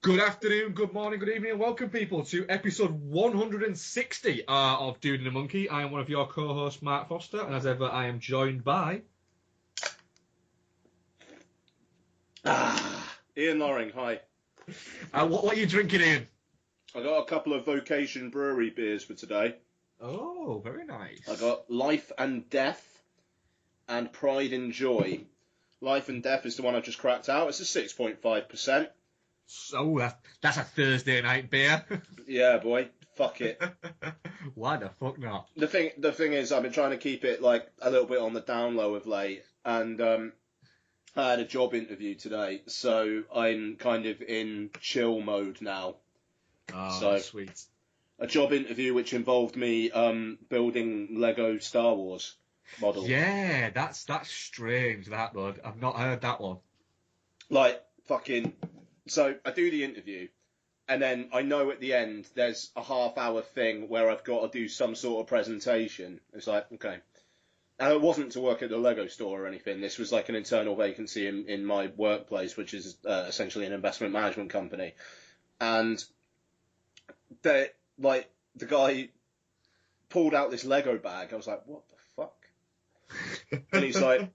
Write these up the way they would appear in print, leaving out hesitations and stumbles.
Good afternoon, good morning, good evening, and welcome, people, to episode 160 of Dude and a Monkey. I am one of your co-hosts, Mark Foster, and as ever, I am joined by... Ian Loring, hi. What are you drinking, Ian? I got a couple of Vocation Brewery beers for today. Oh, very nice. I got Life and Death and Pride and Joy. Life and Death is the one I just cracked out. It's a 6.5%. So, that's a Thursday night beer. Yeah, boy. Fuck it. Why the fuck not? The thing is, I've been trying to keep it like a little bit on the down low of late, and I had a job interview today, so I'm kind of in chill mode now. Oh, so, sweet. A job interview which involved me building Lego Star Wars models. Yeah, that's strange, that, bud. I've not heard that one. Like, fucking... So, I do the interview, and then I know at the end there's a half-hour thing where I've got to do some sort of presentation. It's like, okay. And it wasn't to work at the Lego store or anything. This was like an internal vacancy in my workplace, which is essentially an investment management company. And the guy pulled out this Lego bag. I was like, what the fuck? And he's like,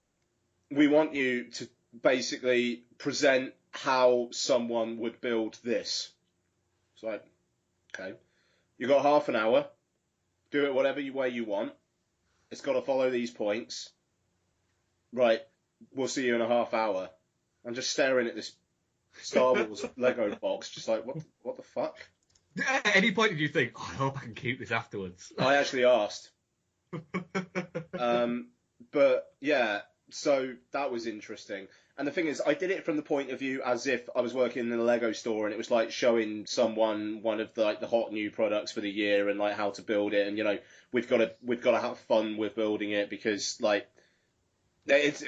we want you to basically present how someone would build this. It's like, okay. You got half an hour. Do it whatever way you want. It's got to follow these points. Right. We'll see you in a half hour. I'm just staring at this Star Wars Lego box, just like, what the fuck? At any point did you think, I hope I can keep this afterwards? I actually asked. But yeah, so that was interesting. And the thing is, I did it from the point of view as if I was working in a Lego store, and it was like showing someone one of the hot new products for the year and like how to build it, and we've got to have fun with building it because it's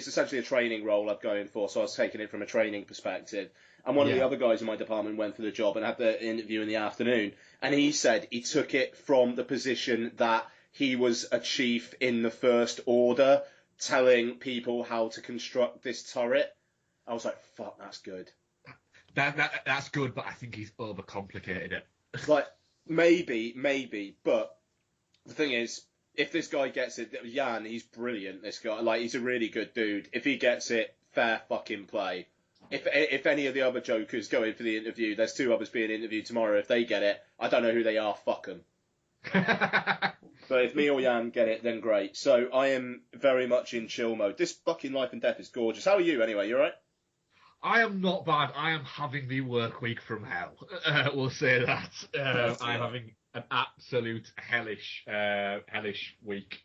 essentially a training role I'm going for, so I was taking it from a training perspective. And one of the other guys in my department went for the job and had the interview in the afternoon, and he said he took it from the position that he was a chief in the First Order, telling people how to construct this turret. I was like, fuck, that's good. That's good, but I think he's overcomplicated it. Like, maybe, but the thing is, if this guy gets it, Jan, he's brilliant, this guy. Like, he's a really good dude. If he gets it, fair fucking play. If any of the other jokers go in for the interview, there's two others being interviewed tomorrow. If they get it, I don't know who they are, fuck them. But if me or Jan get it, then great. So I am very much in chill mode. This fucking Life and Death is gorgeous. How are you anyway? You alright? I am not bad. I am having the work week from hell. We'll say that. I'm having an absolute hellish week,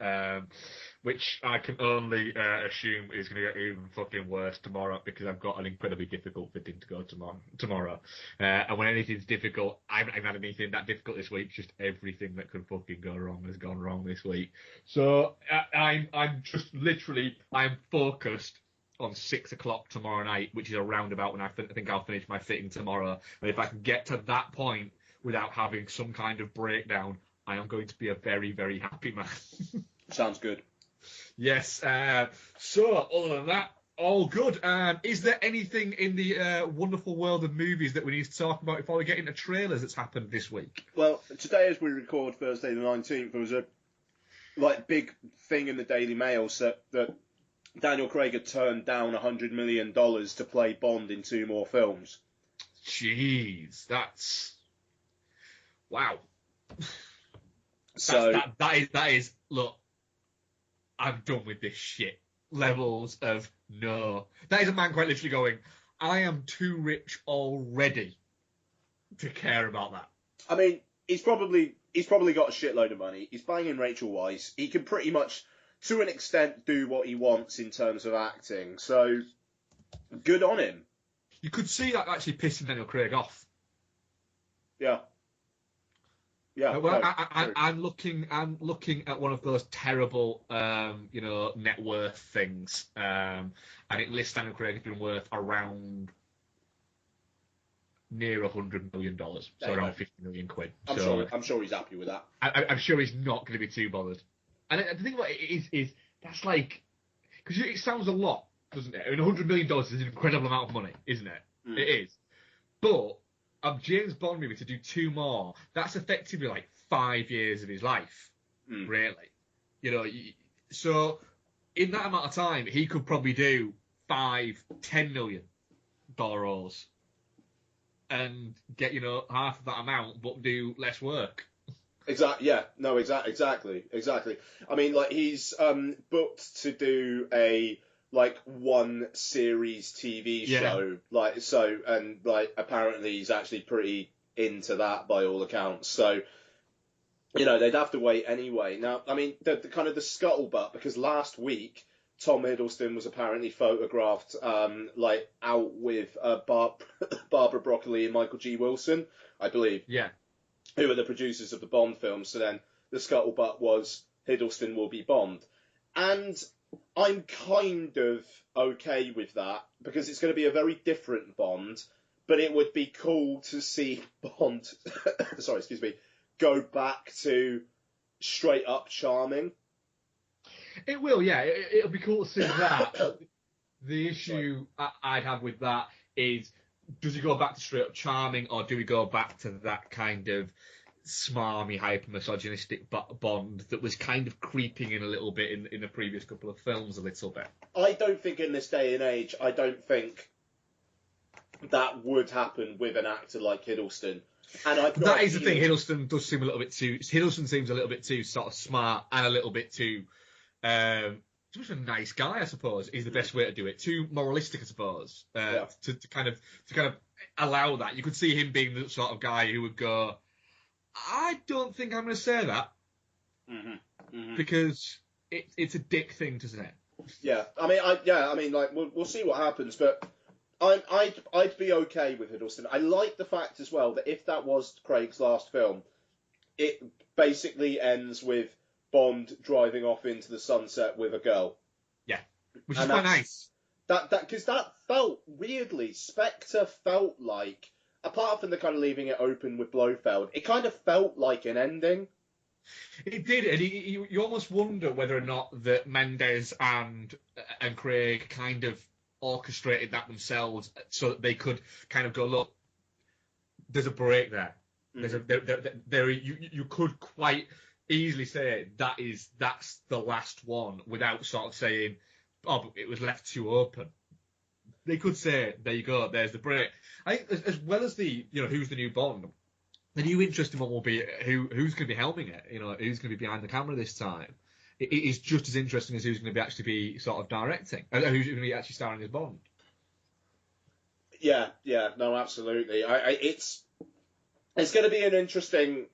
which I can only assume is going to get even fucking worse tomorrow because I've got an incredibly difficult fitting to go tomorrow. And when anything's difficult, I haven't had anything that difficult this week. Just everything that could fucking go wrong has gone wrong this week. So I'm focused on 6 o'clock tomorrow night, which is around about when I think I'll finish my fitting tomorrow. And if I can get to that point without having some kind of breakdown, I am going to be a very, very happy man. Sounds good. Yes. So, other than that, all good. Is there anything in the wonderful world of movies that we need to talk about before we get into trailers that's happened this week? Well, today as we record Thursday the 19th, there was a big thing in the Daily Mail that Daniel Craig had turned down $100 million to play Bond in 2 more films. Jeez, that's... Wow. So that is, look, I'm done with this shit. Levels of no. That is a man quite literally going, I am too rich already to care about that. I mean, he's probably got a shitload of money. He's banging Rachel Weisz. He can pretty much, to an extent, do what he wants in terms of acting. So, good on him. You could see that actually pissing Daniel Craig off. Yeah. Yeah. Well, I'm looking at one of those terrible, net worth things, and it lists Daniel Craig has been worth around near $100 million, so around 50 million quid. I'm sure he's happy with that. I'm sure he's not going to be too bothered. And the thing about it is that's like, because it sounds a lot, doesn't it? I mean, $100 million is an incredible amount of money, isn't it? Mm. It is. But a James Bond movie to do 2 more, that's effectively like 5 years of his life, really. You know, so in that amount of time, he could probably do $5-10 million roles and get, you know, half of that amount, but do less work. Exactly. Yeah. No. Exactly. I mean, like he's booked to do a one series TV show, like so, and like apparently he's actually pretty into that by all accounts. So, you know, they'd have to wait anyway. Now, I mean, the kind of the scuttlebutt, because last week Tom Hiddleston was apparently photographed like out with Barbara Broccoli and Michael G. Wilson, I believe. Yeah. Who are the producers of the Bond films. So then the scuttlebutt was Hiddleston will be Bond. And I'm kind of okay with that, because it's going to be a very different Bond, but it would be cool to see Bond, go back to straight up charming. It will, yeah. It'll be cool to see that. The issue I'd have with that is, does he go back to straight up charming, or do we go back to that kind of smarmy, hyper-misogynistic Bond that was kind of creeping in a little bit in the previous couple of films a little bit? I don't think in this day and age, I don't think that would happen with an actor like Hiddleston. And that is the thing. Hiddleston seems a little bit too sort of smart and a little bit too just a nice guy, I suppose, is the best way to do it. Too moralistic, I suppose, to kind of allow that. You could see him being the sort of guy who would go, I don't think I'm going to say that, because it's a dick thing to say. Yeah, I mean, like we'll see what happens, but I'd be okay with Hiddleston. I like the fact as well that if that was Craig's last film, it basically ends with Bond driving off into the sunset with a girl. Yeah, which is quite nice. Because that felt weirdly, Spectre felt like, apart from the kind of leaving it open with Blofeld, it kind of felt like an ending. It did, and you almost wonder whether or not that Mendes and Craig kind of orchestrated that themselves, so that they could kind of go, look, there's a break there. You could quite easily say that's the last one without sort of saying, oh, but it was left too open. They could say, there you go, there's the break. I think as well as the, you know, who's the new Bond, the new interesting one will be who's going to be helming it, you know, who's going to be behind the camera this time. It is just as interesting as who's going to actually be sort of directing, who's going to be actually starring as Bond. Yeah, no, absolutely. It's going to be an interesting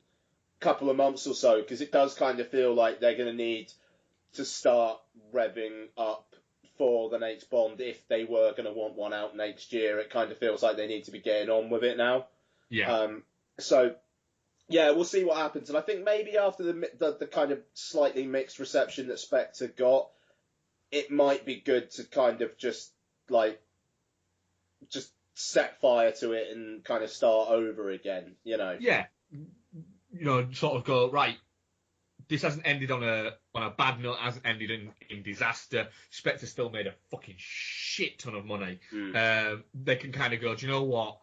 couple of months or so, because it does kind of feel like they're going to need to start revving up for the next Bond if they were going to want one out next year. It kind of feels like they need to be getting on with it now. Yeah. So, yeah, we'll see what happens. And I think maybe after the kind of slightly mixed reception that Spectre got, it might be good to kind of just set fire to it and kind of start over again, you know? Yeah. You know, sort of go, right, this hasn't ended on a bad note, hasn't ended in disaster. Spectre still made a fucking shit ton of money. They can kind of go, do you know what?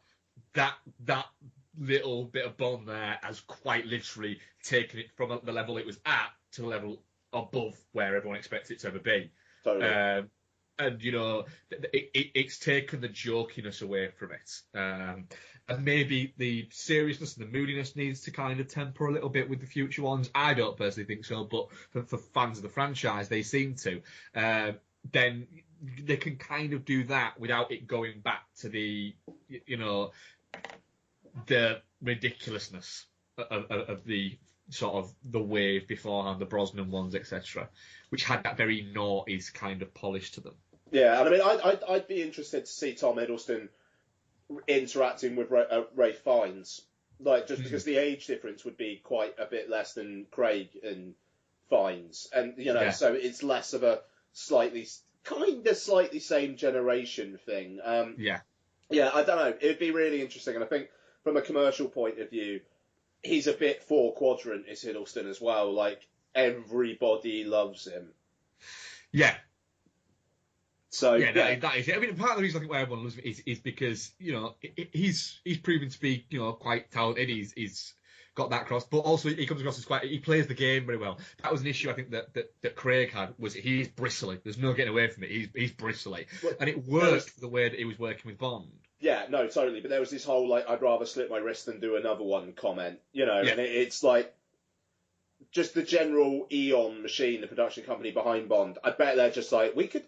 That little bit of Bond there has quite literally taken it from the level it was at to the level above where everyone expects it to ever be. Totally. And, you know, it's taken the jokiness away from it. And maybe the seriousness and the moodiness needs to kind of temper a little bit with the future ones. I don't personally think so, but for fans of the franchise, they seem to. Then they can kind of do that without it going back to the, you know, the ridiculousness of the sort of the wave beforehand, the Brosnan ones, etc., which had that very noughties kind of polish to them. Yeah, and I mean, I'd be interested to see Tom Hiddleston interacting with Ralph Fiennes, like just because the age difference would be quite a bit less than Craig and Fiennes, and you know, so it's less of a slightly same generation thing. Yeah, I don't know. It'd be really interesting, and I think from a commercial point of view, he's a bit four quadrant, is Hiddleston as well. Like everybody loves him. Yeah. So yeah, that is it. I mean, part of the reason I think why everyone loves him is because he's proven to be quite talented. He's got that across, but also he comes across as he plays the game very well. That was an issue I think that Craig had, was he's bristly. There's no getting away from it. He's bristly, and it worked the way that he was working with Bond. Yeah, no, totally. But there was this whole I'd rather slit my wrist than do another one comment, Yeah. and it's like just the general Eon machine, the production company behind Bond. I bet they're just like we could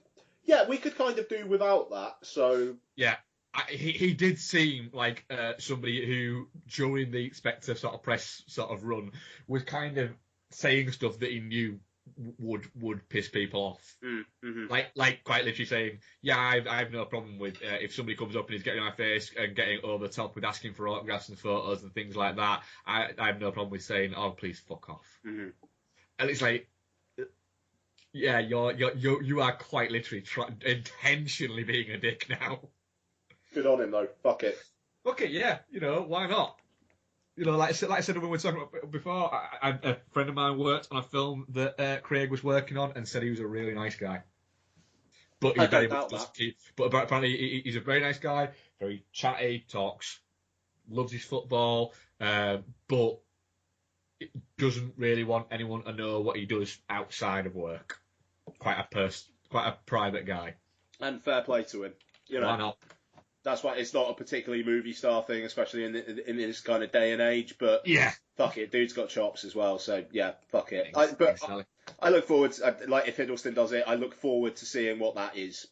kind of do without that. So yeah. He did seem like somebody who, during the Spectre sort of press sort of run, was kind of saying stuff that he knew would piss people off. Mm-hmm. Like quite literally saying, yeah, I have no problem with if somebody comes up and is getting in my face and getting over the top with asking for autographs and photos and things like that. I have no problem with saying, oh, please fuck off. Mm-hmm. And it's like, yeah, you are quite literally intentionally being a dick now. Good on him though. Fuck it. Okay, yeah, why not? Like I said when we were talking about before, a friend of mine worked on a film that Craig was working on and said he was a really nice guy. But he very much but apparently he's a very nice guy, very chatty, talks, loves his football, but doesn't really want anyone to know what he does outside of work. Quite a private guy. And fair play to him. Why not? That's why it's not a particularly movie star thing, especially in this kind of day and age. But yeah, fuck it, dude's got chops as well. So yeah, fuck it. Exactly. I look forward to, if Hiddleston does it, I look forward to seeing what that is.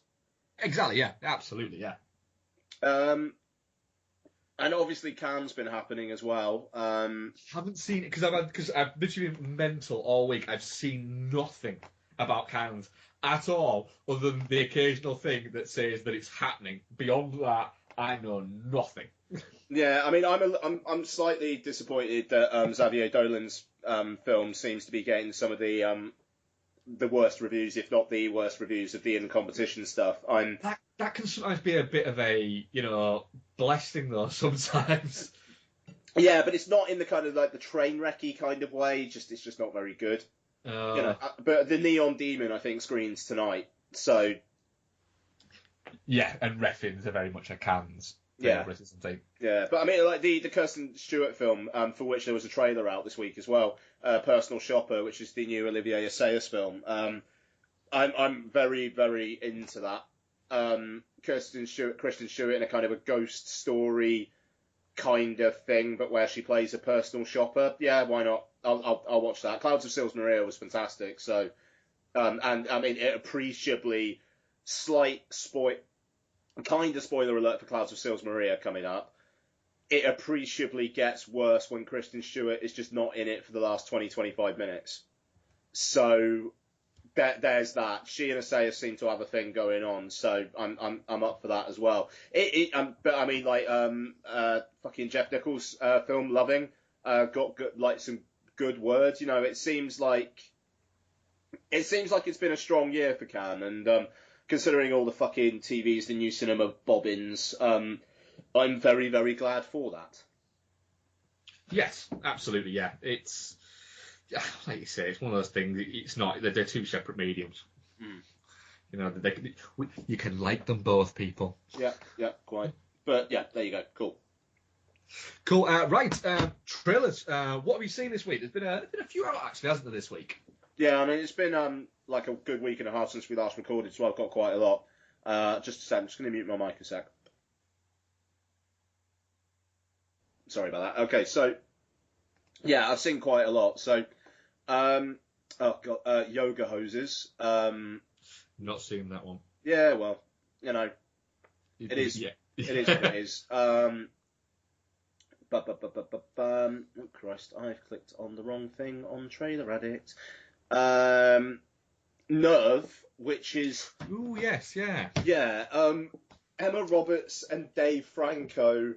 Exactly. Yeah. Absolutely. Yeah. And obviously Cannes been happening as well. Haven't seen it because I've literally been mental all week. I've seen nothing about Cannes at all, other than the occasional thing that says that it's happening. Beyond that, I know nothing. Yeah, I mean, I'm slightly disappointed that Xavier Dolan's film seems to be getting some of the worst reviews, if not the worst reviews of the in competition stuff. That can sometimes be a bit of a blessing though sometimes. Yeah, but it's not in the kind of the train wrecky kind of way. It's just not very good. But the Neon Demon, I think, screens tonight. So yeah, and Reffin's are very much a Cannes favourite, isn't he? Yeah, but I mean, the Kirsten Stewart film, for which there was a trailer out this week as well, Personal Shopper, which is the new Olivier Assayas film. I'm very, very into that. Kristen Stewart in a kind of a ghost story kind of thing, but where she plays a personal shopper. Yeah, why not? I'll watch that. Clouds of Sils Maria was fantastic. So, and I mean, it appreciably spoiler alert for Clouds of Sils Maria coming up. It appreciably gets worse when Kristen Stewart is just not in it for the last 20-25 minutes. So there's that. She and Assayas seem to have a thing going on, so I'm up for that as well. But I mean, fucking Jeff Nichols' film Loving got good, some good words. It seems like it's been a strong year for Cannes, and considering all the fucking TVs, the new cinema bobbins, I'm very, very glad for that. Yes, absolutely. Yeah, it's like you say, it's one of those things. It's not. They're two separate mediums. Mm. You can like them both, people. Yeah, quite. But yeah, there you go. Cool. Right, trailers. What have you seen this week? There's been a few out actually, hasn't there, this week? Yeah, I mean it's been like a good week and a half since we last recorded, so I've got quite a lot. Just a sec, I'm just going to mute my mic a sec. Sorry about that. Okay, so yeah, I've seen quite a lot. So, Yoga Hoses. Not seen that one. Yeah, well, it is. Yeah. It is what it is. Oh Christ, I've clicked on the wrong thing on Trailer Addict. Nerve, which is... Ooh, yes, yeah. Yeah, Emma Roberts and Dave Franco,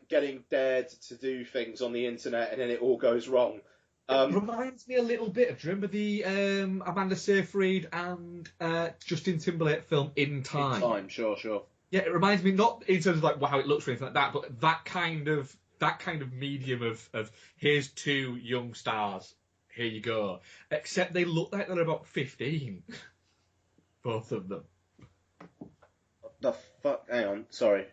getting dared to do things on the internet and then it all goes wrong. It reminds me a little bit. Do you remember the Amanda Seyfried and Justin Timberlake film In Time? In Time, sure. Yeah, it reminds me, not in terms of how it looks or anything like that, but that kind of medium of here's two young stars, here you go. Except they look like they're about 15. Both of them. The fuck? Hang on, sorry.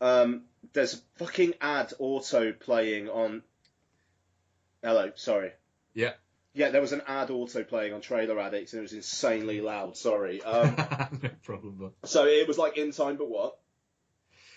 There's a fucking ad auto playing on. Hello, sorry. Yeah. Yeah, there was an ad auto playing on Trailer Addicts, and it was insanely loud. Sorry. No problem, though. So it was like In Time, but what?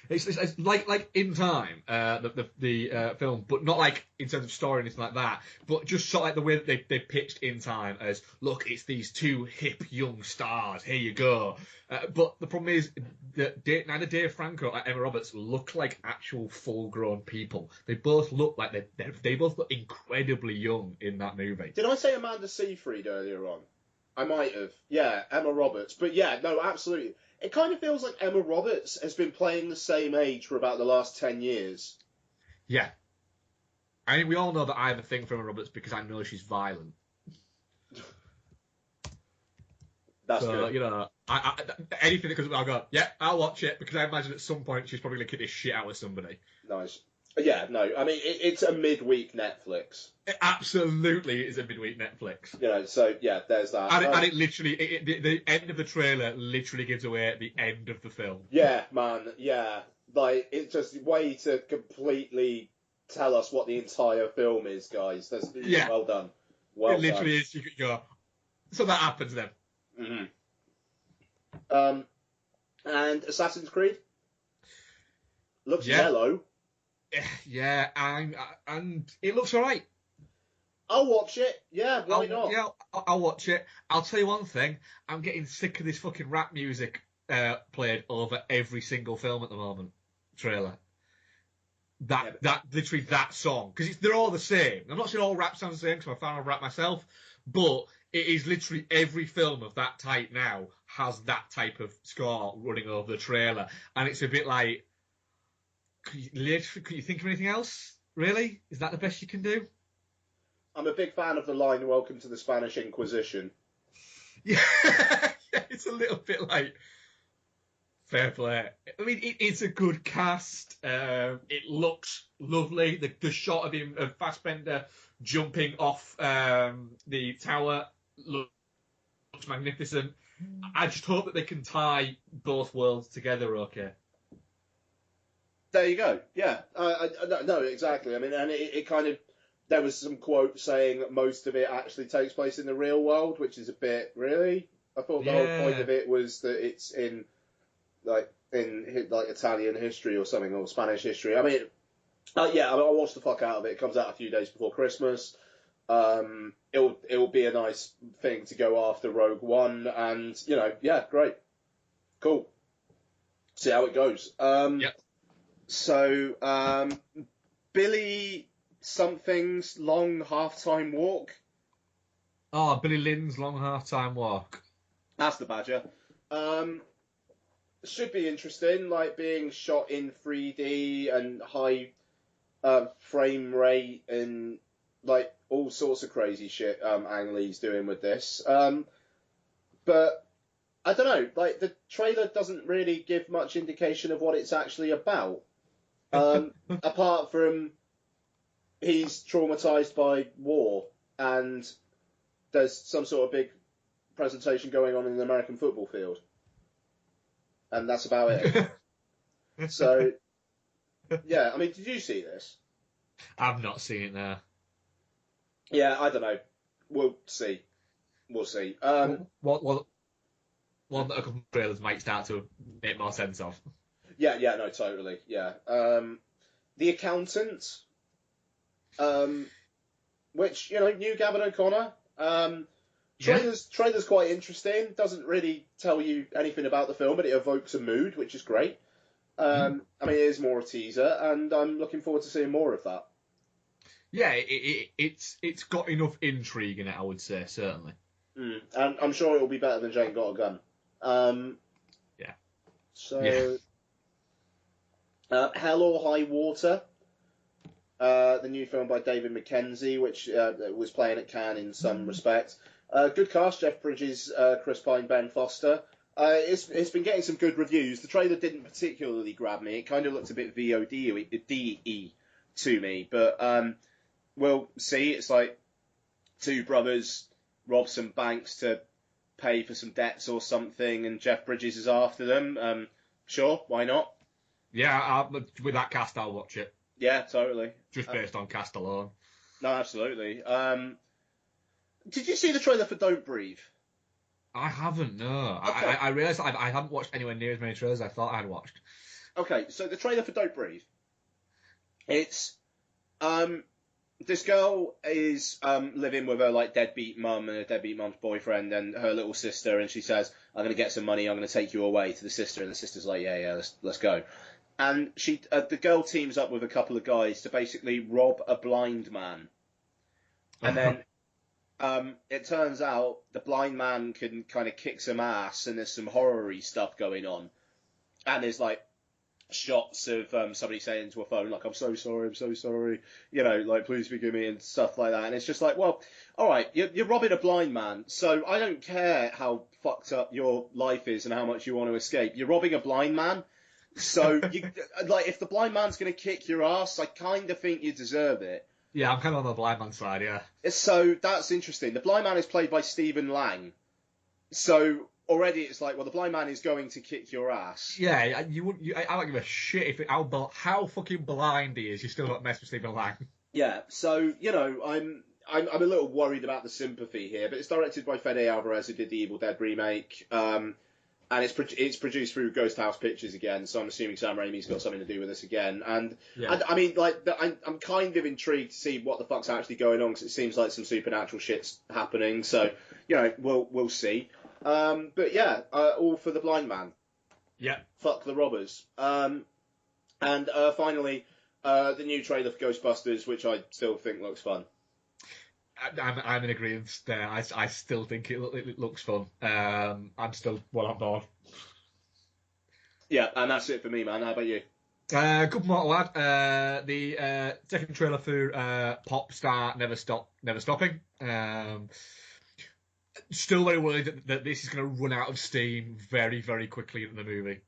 It's like In Time, the film, but not like in terms of story or anything like that, but just sort of like the way that they pitched In Time as, look, it's these two hip young stars, here you go. But the problem is that neither Dave Franco or Emma Roberts look like actual full-grown people. They both look like they both look incredibly young in that movie. Did I say Amanda Seyfried earlier on? I might have. Yeah, Emma Roberts. But yeah, no, absolutely. It kind of feels like Emma Roberts has been playing the same age for about the last 10 years. Yeah. I mean, we all know that I have a thing for Emma Roberts because I know she's violent. That's good. You know, anything that comes up, I'll go, yeah, I'll watch it, because I imagine at some point she's probably going to kick this shit out of somebody. Nice. Yeah, no, I mean, it's a midweek Netflix. It absolutely is a midweek Netflix. You know, so, yeah, there's that. And it literally, the end of the trailer literally gives away the end of the film. Yeah, man, yeah. Like, it's just a way to completely tell us what the entire film is, guys. That's well done. Well done. It literally is, you go, so that happens then. Mm-hmm. And Assassin's Creed? Looks yellow. Yeah, and it looks alright. I'll watch it. Yeah, why not? Yeah, I'll watch it. I'll tell you one thing. I'm getting sick of this fucking rap music played over every single film at the moment. Trailer. Literally that song. Because they're all the same. I'm not saying all rap sounds the same because I'm a fan of rap myself, but it is literally every film of that type now has that type of score running over the trailer. And it's a bit like, could you think of anything else? Really? Is that the best you can do? I'm a big fan of the line, "Welcome to the Spanish Inquisition." Yeah, it's a little bit like, fair play. I mean, it's a good cast. It looks lovely. The shot of him, of Fassbender jumping off the tower looks magnificent. I just hope that they can tie both worlds together okay. There you go. Yeah. No, exactly. I mean, and it kind of, there was some quote saying that most of it actually takes place in the real world, which is a bit, really? I thought the whole point of it was that it's in Italian history or something, or Spanish history. I mean, I watched the fuck out of it. It comes out a few days before Christmas. It'll be a nice thing to go after Rogue One, and, you know, yeah, great. Cool. See how it goes. Yep. So, Billy something's long halftime walk. Oh, Billy Lynn's long halftime walk. That's the badger. Should be interesting, like being shot in 3D and high frame rate and like all sorts of crazy shit Ang Lee's doing with this. But I don't know, like the trailer doesn't really give much indication of what it's actually about. Apart from he's traumatized by war and there's some sort of big presentation going on in an American football field. And that's about it. So, yeah, I mean, did you see this? I've not seen it now. Yeah, I don't know. We'll see. One that a couple of trailers might start to make more sense of. Yeah, no, totally. Yeah. The Accountant, which, you know, new Gavin O'Connor. Trailer's quite interesting. Doesn't really tell you anything about the film, but it evokes a mood, which is great. I mean, it is more a teaser, and I'm looking forward to seeing more of that. Yeah, it's got enough intrigue in it, I would say, certainly. And I'm sure it will be better than Jane Got a Gun. Yeah. So, Hell or High Water, the new film by David Mackenzie, which was playing at Cannes in some respect. Good cast: Jeff Bridges, Chris Pine, Ben Foster. It's been getting some good reviews. The trailer didn't particularly grab me. It kind of looked a bit VOD-y to me, but we'll see. It's like two brothers rob some banks to pay for some debts or something, and Jeff Bridges is after them. Sure, why not? Yeah, with that cast, I'll watch it. Yeah, totally. Just based on cast alone. No, absolutely. Did you see the trailer for Don't Breathe? I haven't, no. Okay. I realised I haven't watched anywhere near as many trailers as I thought I had watched. Okay, so the trailer for Don't Breathe. It's this girl is living with her like deadbeat mum and her deadbeat mum's boyfriend and her little sister, and she says, "I'm going to get some money. I'm going to take you away," to the sister, and the sister's like, "Yeah, let's go." And the girl teams up with a couple of guys to basically rob a blind man, and then it turns out the blind man can kind of kick some ass, and there's some horror-y stuff going on, and there's like shots of somebody saying to a phone like, I'm so sorry, you know, like, please forgive me, and stuff like that. And it's just like, well, all right, you're robbing a blind man, so I don't care how fucked up your life is and how much you want to escape. You're robbing a blind man, so like, if the blind man's going to kick your ass, I kind of think you deserve it. Yeah, I'm kind of on the blind man side, yeah. So that's interesting. The blind man is played by Stephen Lang, so already it's like, well, the blind man is going to kick your ass. Yeah, I don't give a shit how fucking blind he is. You still don't mess with Stephen Lang. Yeah, so you know, I'm a little worried about the sympathy here, but it's directed by Fede Alvarez, who did the Evil Dead remake, and it's produced through Ghost House Pictures again. So I'm assuming Sam Raimi's got something to do with this again. And I mean, like, I'm kind of intrigued to see what the fuck's actually going on, because it seems like some supernatural shit's happening. So you know, we'll see. But yeah, all for the blind man. Yeah. Fuck the robbers. And finally, the new trailer for Ghostbusters, which I still think looks fun. I'm in agreement there. I still think it looks fun. I'm still well on board. Yeah, and that's it for me, man. How about you? Good morning, lad. The second trailer for Pop Star Never Stopping. Still very worried that this is going to run out of steam very, very quickly in the movie.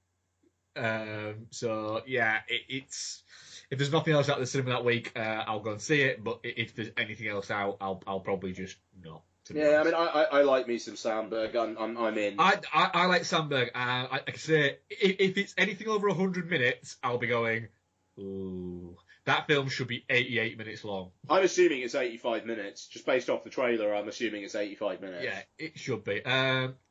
So yeah, it's if there's nothing else out of the cinema that week, I'll go and see it. But if there's anything else out, I'll probably just not. Yeah, I mean, I like me some Sandberg. I'm in. I like Sandberg. I can say if it's anything over 100 minutes, I'll be going, ooh. That film should be 88 minutes long. I'm assuming it's 85 minutes. Just based off the trailer, I'm assuming it's 85 minutes. Yeah, it should be.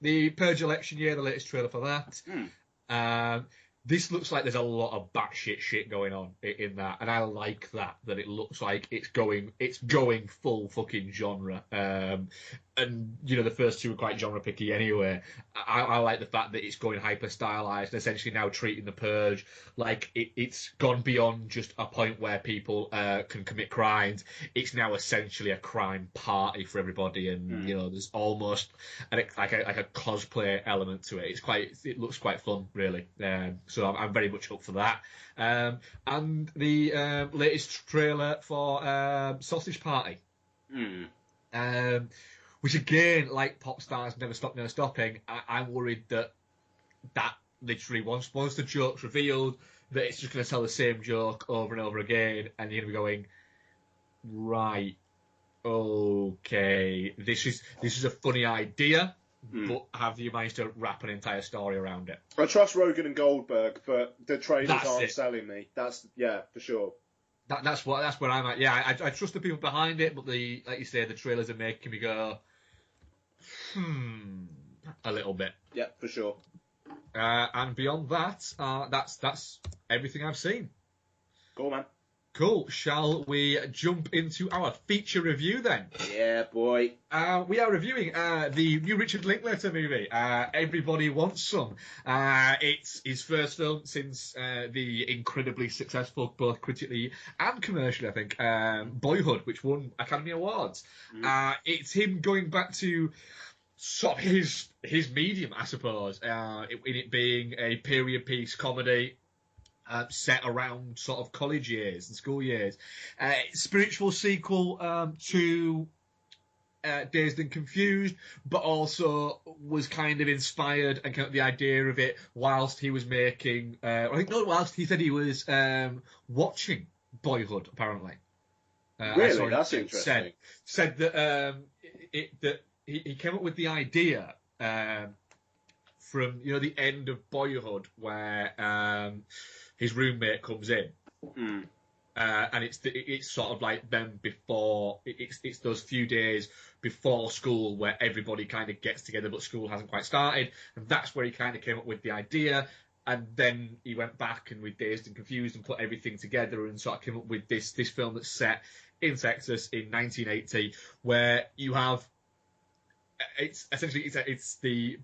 The Purge election year, the latest trailer for that. This looks like there's a lot of batshit shit going on in that, and I like that it looks like it's going full fucking genre. And you know, the first two were quite genre picky anyway. I like the fact that it's going hyper stylized and essentially now treating the Purge like it's gone beyond just a point where people can commit crimes. It's now essentially a crime party for everybody, and you know, there's almost like a cosplay element to it. It looks quite fun, really. So I'm very much up for that. And the latest trailer for Sausage Party. Which again, like Pop Stars Never Stopping, I'm worried that literally once the joke's revealed, that it's just going to tell the same joke over and over again, and you're going to be going, right, okay, this is a funny idea, but have you managed to wrap an entire story around it? I trust Rogen and Goldberg, but the trailers aren't selling me. That's for sure. That's where I'm at. Yeah, I trust the people behind it, but like you say, the trailers are making me go, a little bit. Yeah, for sure. And beyond that, that's everything I've seen. Cool, man. Cool. Shall we jump into our feature review then? Yeah, boy. We are reviewing the new Richard Linklater movie, Everybody Wants Some. It's his first film since the incredibly successful, both critically and commercially, I think, Boyhood, which won Academy Awards. It's him going back to sort of his medium, I suppose, in it being a period piece comedy. Set around sort of college years and school years. Spiritual sequel to Dazed and Confused, but also was kind of inspired and kind of the idea of it whilst he was making, whilst he said he was watching Boyhood, apparently. Really? That's interesting. Said that that he came up with the idea from the end of Boyhood, where his roommate comes in. And it's sort of like them before, it's those few days before school where everybody kind of gets together, but school hasn't quite started, and that's where he kind of came up with the idea. And then he went back and with Dazed and Confused and put everything together and sort of came up with this film that's set in Texas in 1980, where you have, it's essentially it's the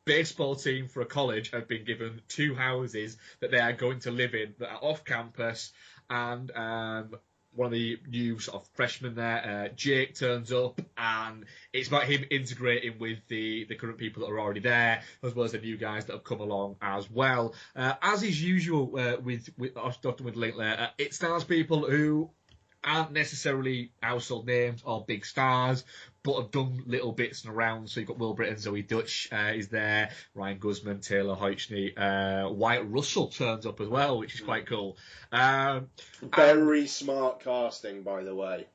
baseball team for a college have been given 2 houses that they are going to live in that are off campus, and one of the new sort of freshmen there, Jake, turns up, and it's about him integrating with the current people that are already there, as well as the new guys that have come along as well. As is usual with Dr. Linklater, it stars people who aren't necessarily household names or big stars, but have done little bits and around. So you've got Will Britton, Zoe Dutch is there, Ryan Guzman, Taylor Hoytney, Wyatt Russell turns up as well, which is quite cool. Very smart casting, by the way.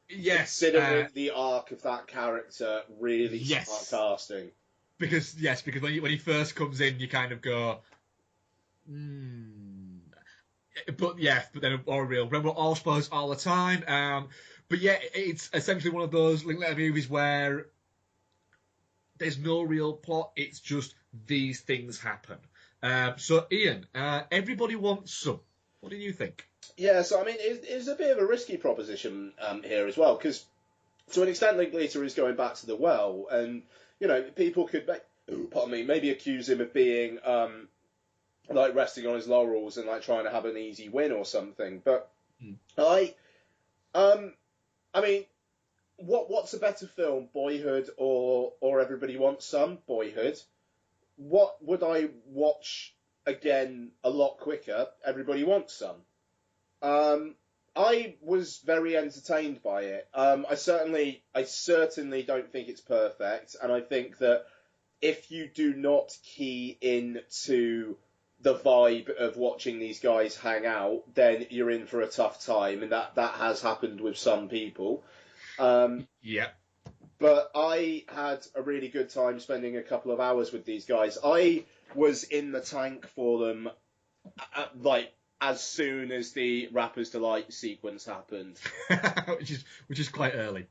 Yes. Considering the arc of that character, really smart casting. Because when he first comes in, you kind of go, But then remember all spoilers all the time. But yeah, it's essentially one of those Linklater movies where there's no real plot. It's just these things happen. So Ian, everybody wants some. What do you think? Yeah, so I mean, it's a bit of a risky proposition here as well, because to an extent, Linklater is going back to the well, and people could maybe accuse him of being like resting on his laurels and like trying to have an easy win or something. But I mean, what's a better film, Boyhood or Everybody Wants Some? Boyhood. What would I watch again a lot quicker? Everybody Wants Some. I was very entertained by it. I certainly don't think it's perfect, and I think that if you do not key into the vibe of watching these guys hang out, then you're in for a tough time, and that has happened with some people. Yeah. But I had a really good time spending a couple of hours with these guys. I was in the tank for them, as soon as the Rapper's Delight sequence happened. which is quite early.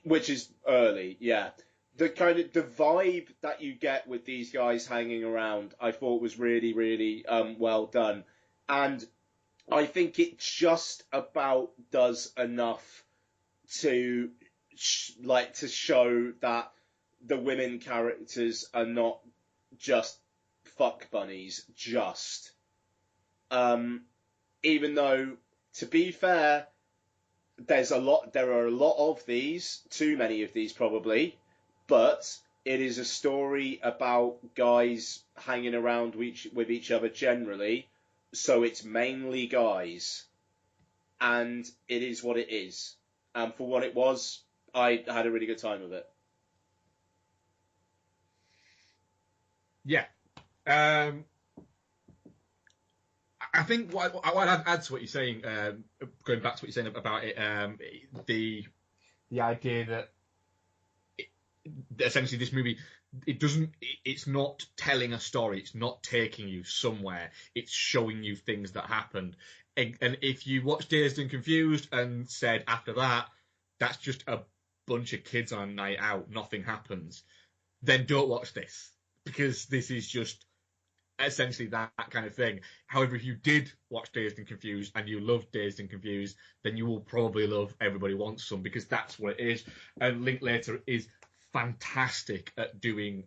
Which is early, yeah. The vibe that you get with these guys hanging around, I thought was really, really well done. And I think it just about does enough to show that the women characters are not just fuck bunnies, even though, to be fair, there are a lot of these, too many of these probably, but it is a story about guys hanging around with each other generally, so it's mainly guys, and it is what it is. And for what it was, I had a really good time with it. Yeah. I think what I'd add to what you're saying, going back to what you're saying about it, the idea that essentially this movie, it's not telling a story, it's not taking you somewhere, it's showing you things that happened. And if you watch Dazed and Confused and said after that, that's just a bunch of kids on a night out, nothing happens, then don't watch this, because this is just essentially that kind of thing. However, if you did watch Dazed and Confused and you loved Dazed and Confused, then you will probably love Everybody Wants Some, because that's what it is. And Linklater is fantastic at doing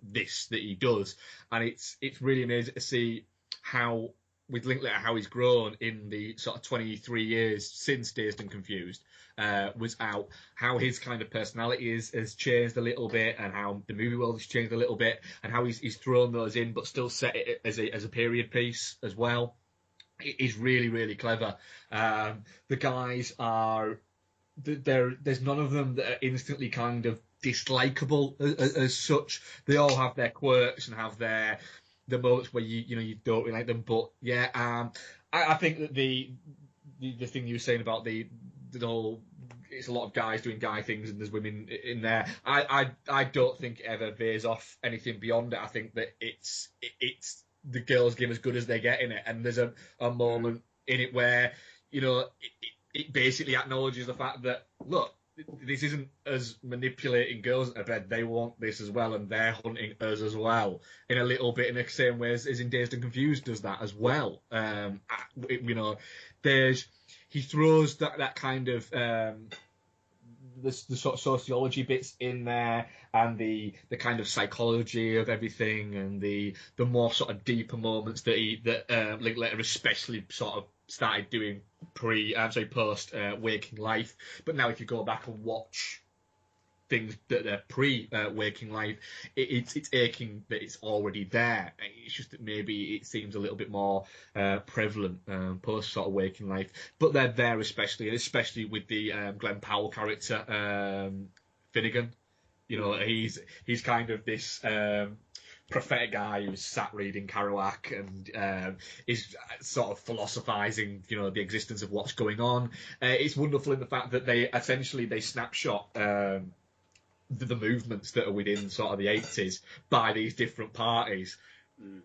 this that he does, and it's really amazing to see how with Linklater how he's grown in the sort of 23 years since Dazed and Confused was out, how his kind of personality has changed a little bit, and how the movie world has changed a little bit, and how he's thrown those in but still set it as a period piece as well. It is really, really clever. The guys are there's none of them that are instantly kind of dislikable as such. They all have their quirks and have the moments where you don't really like them. But yeah, I think that the thing you were saying about the whole it's a lot of guys doing guy things and there's women in there. I don't think it ever veers off anything beyond it. I think that it's the girls game as good as they get in it, and there's a moment in it where it basically acknowledges the fact that, look, this isn't us manipulating girls into bed. They want this as well, and they're hunting us as well. In a little bit in the same way as in Dazed and Confused does that as well. He throws that kind of the sort of sociology bits in there, and the kind of psychology of everything, and the more sort of deeper moments that Linklater especially sort of started doing post Waking Life. But now if you go back and watch things that are pre-Waking Life, it's aching that it's already there. It's just that maybe it seems a little bit more prevalent post sort of Waking Life. But they're there especially with the Glenn Powell character, Finnegan. He's kind of this prophetic guy who's sat reading Kerouac and is sort of philosophizing, the existence of what's going on. It's wonderful in the fact that they snapshot the movements that are within sort of the 80s by these different parties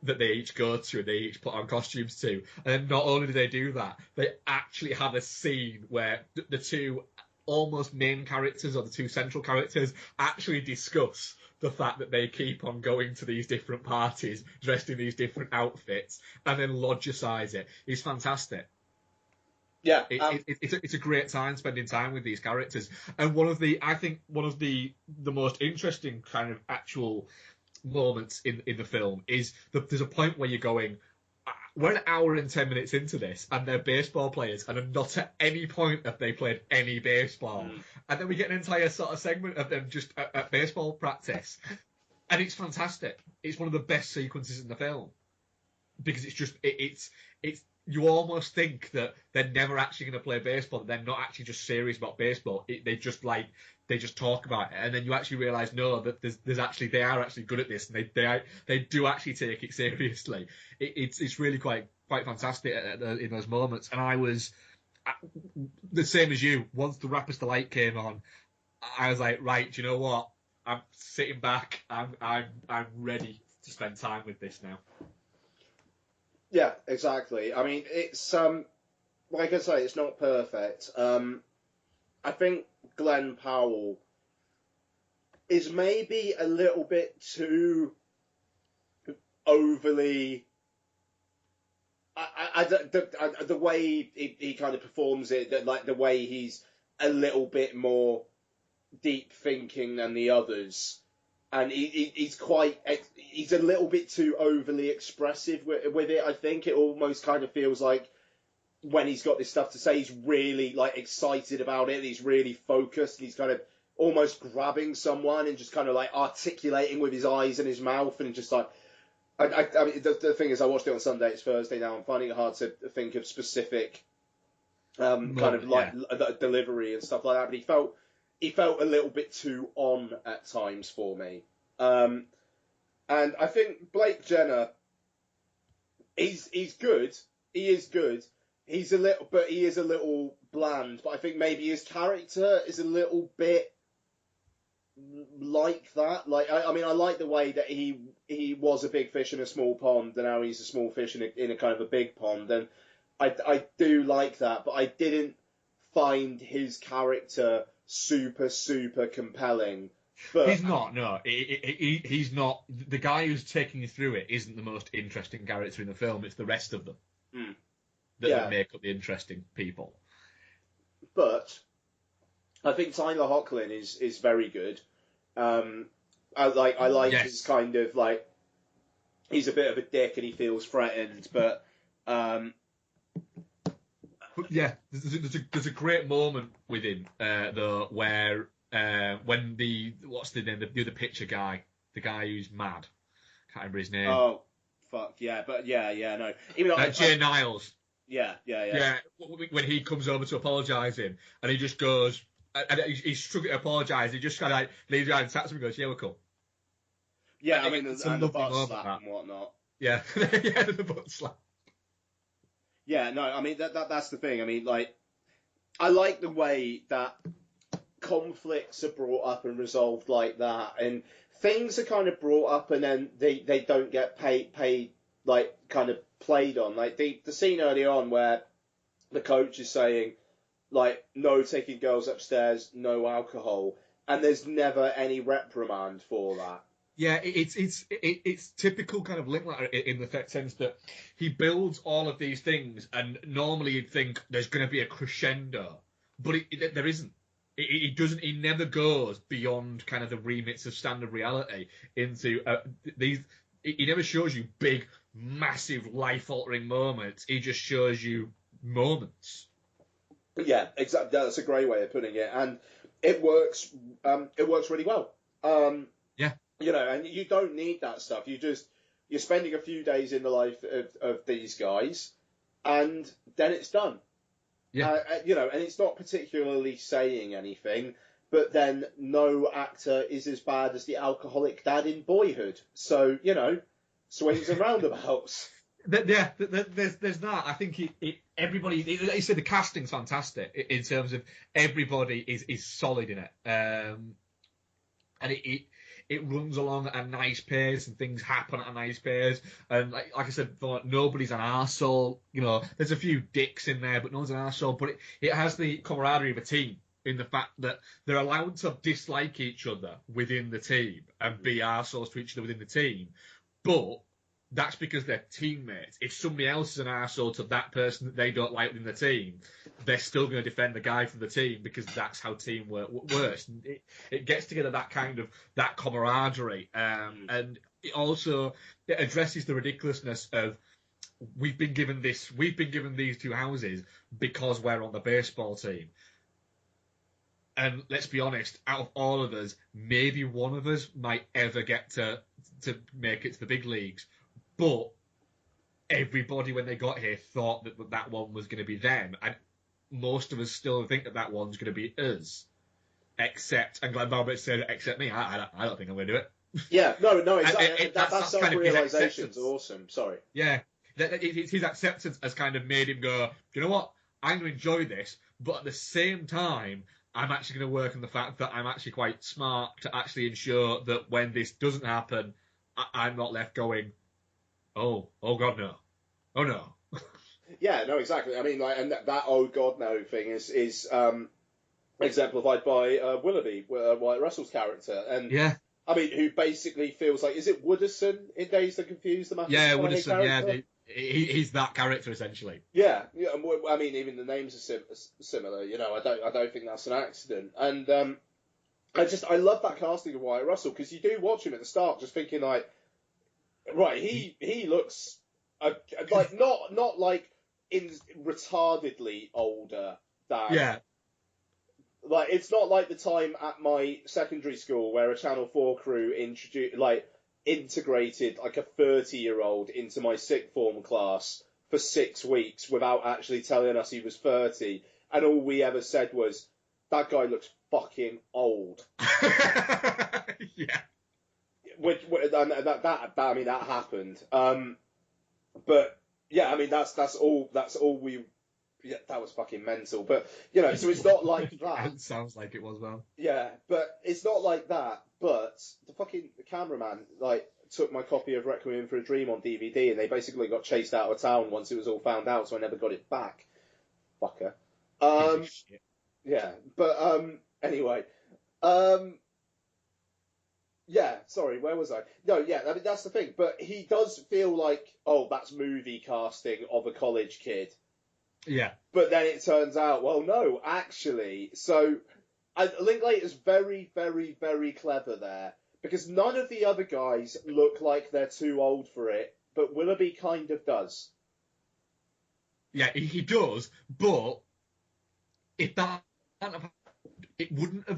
that they each go to and they each put on costumes to. And not only do they do that, they actually have a scene where the two almost main characters, or the two central characters, actually discuss the fact that they keep on going to these different parties, dressed in these different outfits, and then logicize it. It's fantastic. Yeah, it's a great time spending time with these characters, and one of the most interesting kind of actual moments in the film is that there's a point where you're going, we're an hour and 10 minutes into this, and they're baseball players, and not at any point have they played any baseball, and then we get an entire sort of segment of them just at baseball practice, and it's fantastic. It's one of the best sequences in the film because it's just it's. You almost think that they're never actually going to play baseball, that they're not actually just serious about baseball. They just talk about it, and then you actually realise no, that they are actually good at this, and they do actually take it seriously. It's really quite fantastic in those moments. And I was the same as you. Once the Rappers Delight came on, I was like, right, do you know what? I'm sitting back. I'm ready to spend time with this now. Yeah, exactly. I mean, it's like I say, it's not perfect. I think Glenn Powell is maybe a little bit too overly. The way he kind of performs it, like the way he's a little bit more deep thinking than the others. And he's a little bit too overly expressive with it. I think it almost kind of feels like when he's got this stuff to say, he's really like excited about it. He's really focused. He's kind of almost grabbing someone and just kind of like articulating with his eyes and his mouth, and just like I mean, the thing is, I watched it on Sunday. It's Thursday now. I'm finding it hard to think of specific delivery and stuff like that. But he felt a little bit too on at times for me. And I think Blake Jenner, he's good. He is good. He is a little bland. But I think maybe his character is a little bit like that. Like I mean, I like the way that he was a big fish in a small pond, and now he's a small fish in a kind of a big pond. And I do like that, but I didn't find his character super compelling. But he's not. No, he's not. The guy who's taking you through it isn't the most interesting character in the film. It's the rest of them that make up the interesting people. But I think Tyler Hoechlin is very good. I like yes. his kind of like, he's a bit of a dick and he feels threatened, but yeah, there's a great moment with him though where when what's the name, the other picture guy, the guy who's mad, can't remember his name. Oh fuck yeah, but yeah no, even Jay Niles. Yeah. When he comes over to apologise him, and he just goes, and he's struggling to apologise. He just kind of like leaves behind and taps him and goes, "Yeah, we're cool." Yeah, I mean, and the butt slap and whatnot. Yeah, yeah, the butt slap. Yeah, no, I mean that's the thing. I mean, like, I like the way that conflicts are brought up and resolved like that, and things are kind of brought up and then they don't get paid like kind of played on. Like the scene early on where the coach is saying like no taking girls upstairs, no alcohol, and there's never any reprimand for that. Yeah, it's typical kind of Linklater in the sense that he builds all of these things, and normally you'd think there's going to be a crescendo, but there isn't. He doesn't. He never goes beyond kind of the remits of standard reality into these. He never shows you big, massive, life-altering moments. He just shows you moments. Yeah, exactly. That's a great way of putting it, and it works. It works really well. Yeah. You know, and you don't need that stuff. You're spending a few days in the life of these guys, and then it's done. Yeah. You know, and it's not particularly saying anything, but then no actor is as bad as the alcoholic dad in Boyhood. So, you know, swings and roundabouts. Yeah, there's that. I think everybody, like you said, the casting's fantastic in terms of everybody is solid in it. And it runs along at a nice pace and things happen at a nice pace. And like I said, nobody's an arsehole. You know, there's a few dicks in there, but no one's an arsehole. But it has the camaraderie of a team in the fact that they're allowed to dislike each other within the team and be arseholes to each other within the team. But that's because they're teammates. If somebody else is an arsehole to that person that they don't like within the team, they're still going to defend the guy from the team because that's how teamwork works. It gets together that kind of that camaraderie, and it addresses the ridiculousness of we've been given these two houses because we're on the baseball team. And let's be honest, out of all of us, maybe one of us might ever get to make it to the big leagues. But everybody, when they got here, thought that one was going to be them. And most of us still think that one's going to be us. Except, and Glenn Barber said, except me. I don't think I'm going to do it. Yeah, no, exactly. That self-realization is awesome. Sorry. Yeah. It's his acceptance has kind of made him go, you know what? I'm going to enjoy this, but at the same time, I'm actually going to work on the fact that I'm actually quite smart to actually ensure that when this doesn't happen, I'm not left going, oh God, no. Oh, no. Yeah, no, exactly. I mean, like, and that oh God, no thing is exemplified by Willoughby, Wyatt Russell's character. And, yeah. I mean, who basically feels like, is it Wooderson in Days That Confuse the Matthew? Yeah, Wooderson, yeah. He's that character, essentially. Yeah. I mean, even the names are similar, you know, I don't think that's an accident. And I love that casting of Wyatt Russell, because you do watch him at the start just thinking, like, right, he looks like not like in retardedly older than. Yeah. Like, it's not like the time at my secondary school where a Channel 4 crew integrated like a 30-year-old into my sixth form class for 6 weeks without actually telling us he was 30, and all we ever said was, that guy looks fucking old. Yeah. That happened. But yeah, I mean that's all we. Yeah, that was fucking mental. But you know, so it's not like that. It sounds like it was, well. Yeah, but it's not like that. But the fucking cameraman like took my copy of Requiem for a Dream on DVD, and they basically got chased out of town once it was all found out, so I never got it back. Fucker. Yeah, but anyway. Yeah, sorry, where was I? No, yeah, I mean, that's the thing. But he does feel like, oh, that's movie casting of a college kid. Yeah. But then it turns out, well, no, actually. So Linklater's very, very, very clever there. Because none of the other guys look like they're too old for it, but Willoughby kind of does. Yeah, he does, but if that... It wouldn't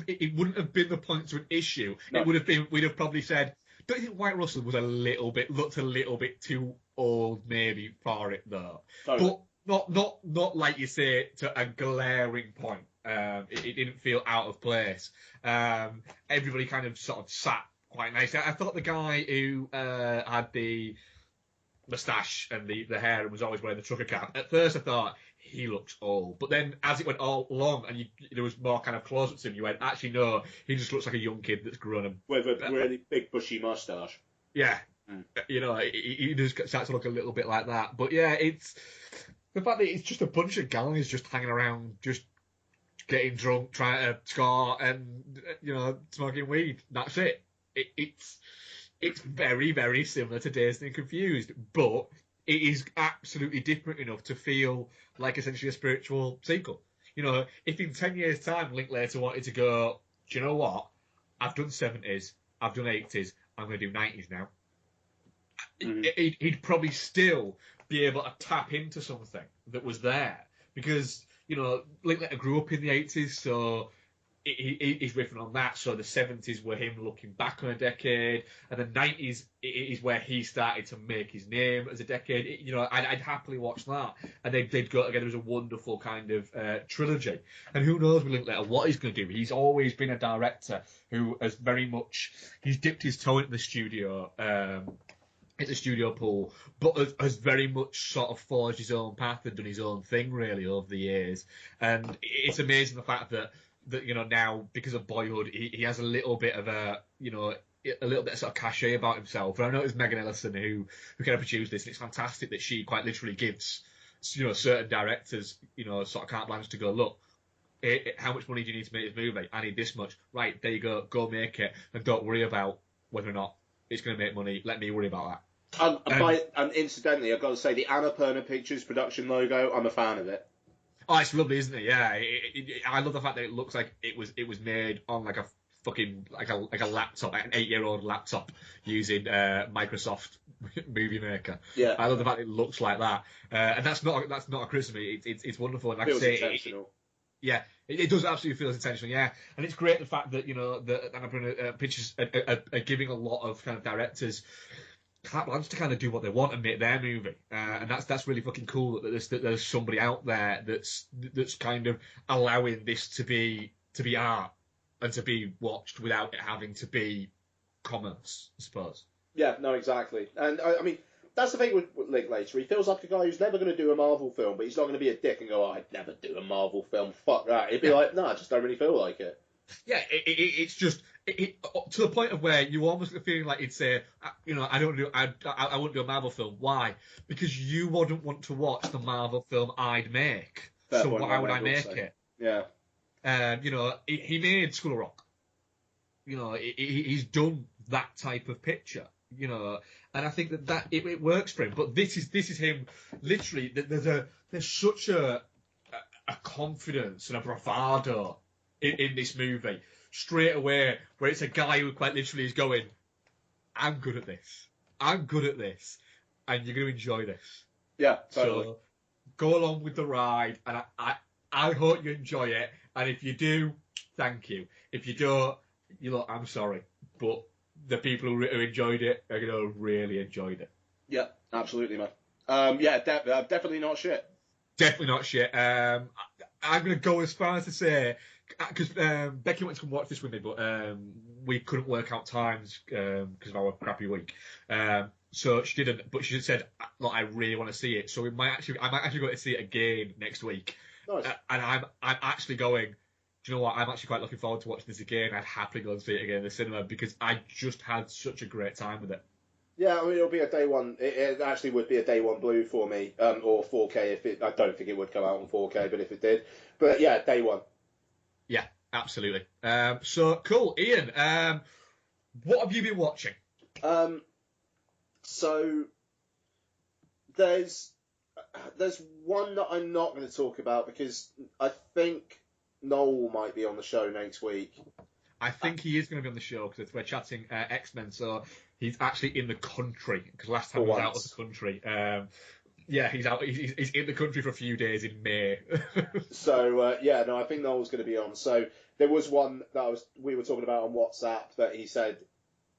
have been the point to an issue. No. It would have been, we'd have probably said, don't you think Wyatt Russell looked a little bit too old maybe for it though? Totally. But not like you say to a glaring point. It didn't feel out of place. Everybody kind of sort of sat quite nicely. I thought the guy who had the moustache and the hair and was always wearing the trucker cap, at first I thought he looks old. But then as it went all along and there was more kind of close-ups to him, you went, actually, no, he just looks like a young kid that's grown up. With a really big bushy moustache. Yeah. You know, he just starts to look a little bit like that. But yeah, it's the fact that it's just a bunch of guys just hanging around, just getting drunk, trying to score, and, you know, smoking weed. That's it. It's very, very similar to Dazed and Confused, but it is absolutely different enough to feel like essentially a spiritual sequel. You know, if in 10 years' time Linklater wanted to go, do you know what? I've done 70s, I've done 80s, I'm going to do 90s now. He'd probably still be able to tap into something that was there. Because, you know, Linklater grew up in the 80s, so he's riffing on that. So the 70s were him looking back on a decade, and the 90s is where he started to make his name as a decade. You know, I'd happily watch that, and they'd go together as a wonderful kind of trilogy. And who knows with Linklater what he's going to do? He's always been a director who has very much he's dipped his toe into the studio. It's a studio pool, but has very much sort of forged his own path and done his own thing really over the years. And it's amazing the fact that you know, now because of Boyhood, he has a little bit of a, you know, a little bit of sort of cachet about himself. And I know it's Megan Ellison who kind of produced this, and it's fantastic that she quite literally gives, you know, certain directors, you know, sort of carte blanche to go, look, how much money do you need to make this movie? I need this much. Right, there you go make it, and don't worry about whether or not it's going to make money. Let me worry about that. And incidentally, I've got to say, the Annapurna Pictures production logo, I'm a fan of it. Oh, it's lovely, isn't it? Yeah, I love the fact that it looks like it was made on like a fucking like a laptop, like an 8-year-old laptop using Microsoft Movie Maker. Yeah, I love the fact it looks like that, and that's not a criticism. It's wonderful, and like feels I say, intentional. It does absolutely feel intentional, yeah. And it's great the fact that, you know, the Annapurna Pictures are giving a lot of kind of directors carte blanche to kind of do what they want and make their movie, and that's really fucking cool that there's somebody out there that's kind of allowing this to be art and to be watched without it having to be commerce, I suppose. Yeah, no, exactly. And I mean, that's the thing with Linklater. He feels like a guy who's never going to do a Marvel film, but he's not going to be a dick and go, oh, I'd never do a Marvel film. Fuck that. He'd be like, no, I just don't really feel like it. Yeah, it's just to the point of where you almost get feeling like he'd say, you know, I wouldn't do a Marvel film. Why? Because you wouldn't want to watch the Marvel film I'd make. Fair so point, why would I make also. it? Yeah. You know, he made School of Rock. You know, he's done that type of picture. You know, and I think that it works for him. But this is him. Literally, there's such a confidence and a bravado in this movie straight away, where it's a guy who quite literally is going, I'm good at this, and you're going to enjoy this. Yeah, totally. So go along with the ride, and I hope you enjoy it, and if you do, thank you. If you don't, you know, I'm sorry, but the people who enjoyed it are going to really enjoyed it. Yeah, absolutely, man. Yeah, definitely not shit. Definitely not shit. I'm going to go as far as to say, because Becky went to come watch this with me, but we couldn't work out times because of our crappy week. So she didn't, but she said, look, I really want to see it. So I might actually go to see it again next week. Nice. And I'm actually going, do you know what? I'm actually quite looking forward to watching this again. I'd happily go and see it again in the cinema because I just had such a great time with it. Yeah, I mean, it'll be a day one. It actually would be a day one blue for me, or 4K if it. I don't think it would come out on 4K, but if it did, but yeah, day one. Yeah, absolutely. So cool, Ian. What have you been watching? So there's one that I'm not going to talk about because I think Noel might be on the show next week. I think he is going to be on the show because we're chatting X-Men, so he's actually in the country because last time he was out of the country. Yeah, he's out. He's in the country for a few days in May. So yeah, no, I think Noel's going to be on. So there was one that we were talking about on WhatsApp that he said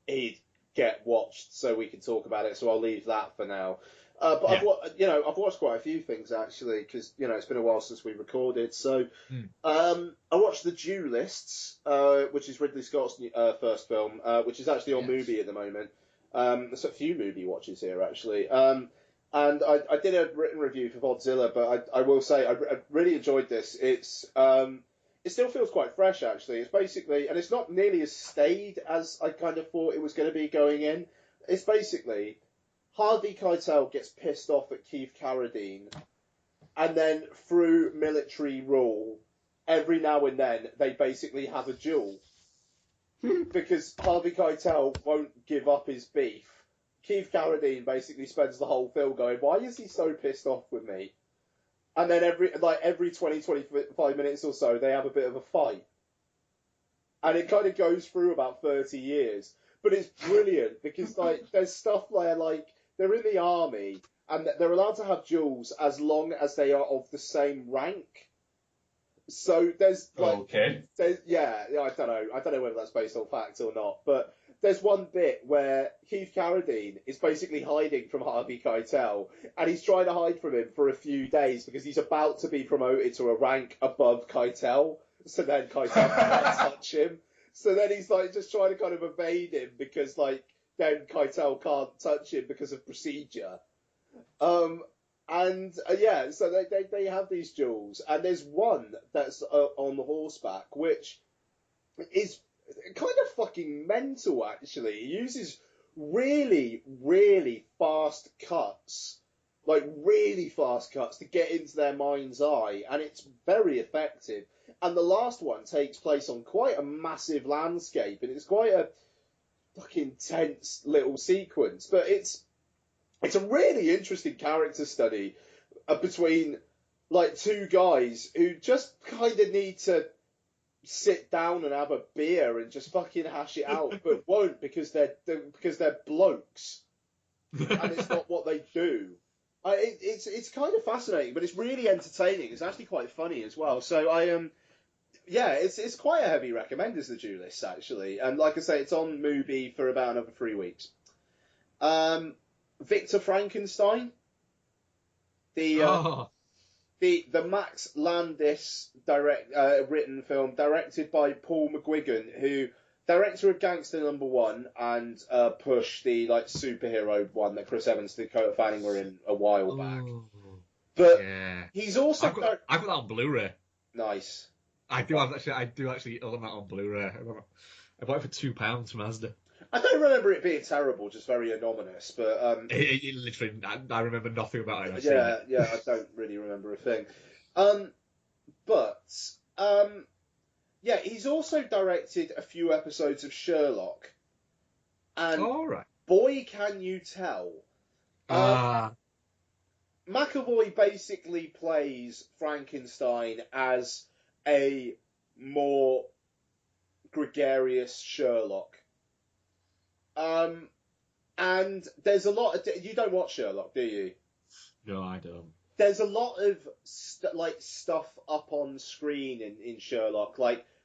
he'd get watched, so we can talk about it. So I'll leave that for now. But yeah. I've watched quite a few things actually because it's been a while since we recorded. So I watched The Duelists, which is Ridley Scott's first film, which is actually on Mubi at the moment. There's a few movie watches here actually. And I did a written review for Vodzilla, but I will say I really enjoyed this. It still feels quite fresh, actually. It's basically, and it's not nearly as staid as I kind of thought it was going to be going in. It's basically Harvey Keitel gets pissed off at Keith Carradine, and then through military rule, every now and then they basically have a duel because Harvey Keitel won't give up his beef. Keith Carradine basically spends the whole film going, "Why is he so pissed off with me?" And then every 20, 25 minutes or so, they have a bit of a fight. And it kind of goes through about 30 years. But it's brilliant because there's stuff where they're in the army and they're allowed to have duels as long as they are of the same rank. So there's okay. I don't know whether that's based on fact or not, but there's one bit where Keith Carradine is basically hiding from Harvey Keitel, and he's trying to hide from him for a few days because he's about to be promoted to a rank above Keitel, so then Keitel can't touch him. So then he's just trying to kind of evade him because then Keitel can't touch him because of procedure. So they have these duels, and there's one that's on the horseback, which is kind of fucking mental, actually. He uses really, really fast cuts, really fast cuts to get into their mind's eye, and it's very effective. And the last one takes place on quite a massive landscape, and it's quite a fucking tense little sequence, but it's a really interesting character study between two guys who just kind of need to sit down and have a beer and just fucking hash it out, but won't because they're blokes, and it's not what they do. It's kind of fascinating, but it's really entertaining. It's actually quite funny as well. So it's quite a heavy recommend as the Duelist, actually, and like I say, it's on Mubi for about another 3 weeks. Victor Frankenstein, the Max Landis written film, directed by Paul McGuigan, who director of Gangster #1 and Push, the superhero one that Chris Evans and Dakota Fanning were in a while back. But he's also I've got that on Blu-ray. Nice. I do actually own that on Blu-ray. I bought it for £2 from Asda. I don't remember it being terrible, just very anonymous. But it literally, I remember nothing about it. I don't really remember a thing. He's also directed a few episodes of Sherlock. And boy, can you tell. McAvoy basically plays Frankenstein as a more gregarious Sherlock. And there's a lot of... You don't watch Sherlock, do you? No, I don't. There's a lot of stuff up on screen in Sherlock,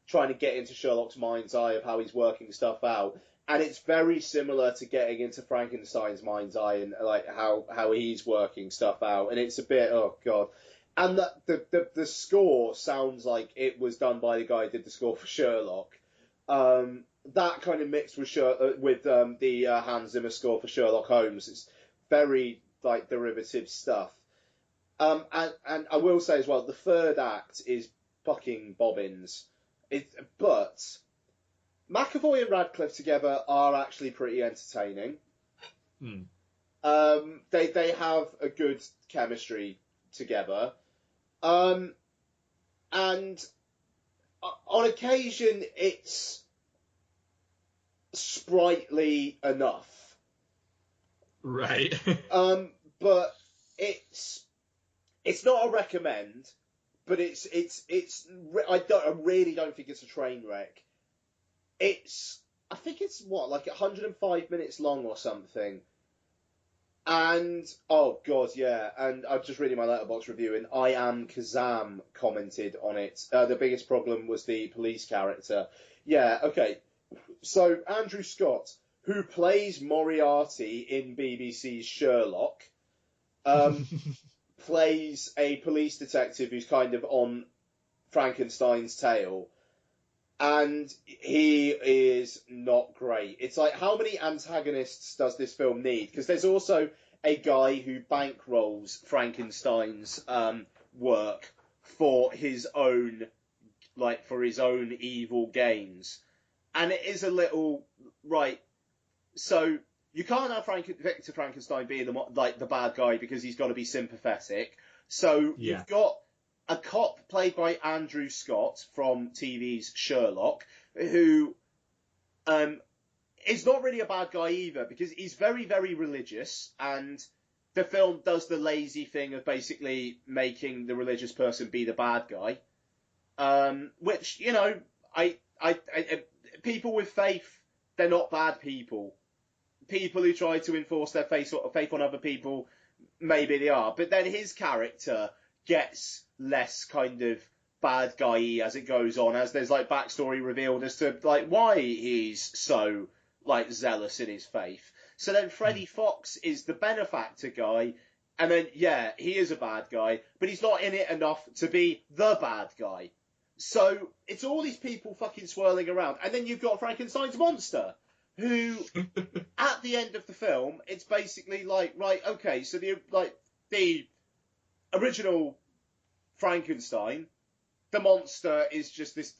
trying to get into Sherlock's mind's eye of how he's working stuff out. And it's very similar to getting into Frankenstein's mind's eye and how he's working stuff out. And it's a bit, oh God. And the score sounds like it was done by the guy who did the score for Sherlock. That kind of mixed with the Hans Zimmer score for Sherlock Holmes. It's very derivative stuff. And I will say as well, the third act is fucking bobbins. But McAvoy and Radcliffe together are actually pretty entertaining. They have a good chemistry together. And on occasion, it's sprightly enough. Right. But it's not a recommend, but I really don't think it's a train wreck. I think it's 105 minutes long or something. And oh god, yeah. And I'm just reading my Letterboxd review, and I Am Kazam commented on it. The biggest problem was the police character. Yeah, okay. So Andrew Scott, who plays Moriarty in BBC's Sherlock, plays a police detective who's kind of on Frankenstein's tail, and he is not great. It's how many antagonists does this film need? Because there's also a guy who bankrolls Frankenstein's work for his own evil gains. And it is a little, right, so you can't have Victor Frankenstein being the bad guy because he's got to be sympathetic. So you've got a cop played by Andrew Scott from TV's Sherlock, who is not really a bad guy either, because he's very, very religious, and the film does the lazy thing of basically making the religious person be the bad guy. Which, you know, people with faith, they're not bad people. People who try to enforce their faith on other people, maybe they are. But then his character gets less kind of bad guy-y as it goes on, as there's like backstory revealed as to like why he's so like zealous in his faith. So then Freddie Fox is the benefactor guy, and then he is a bad guy, but he's not in it enough to be the bad guy. So it's all these people fucking swirling around, and then you've got Frankenstein's monster, who at the end of the film, it's basically like, right, okay, so the original Frankenstein, the monster is just this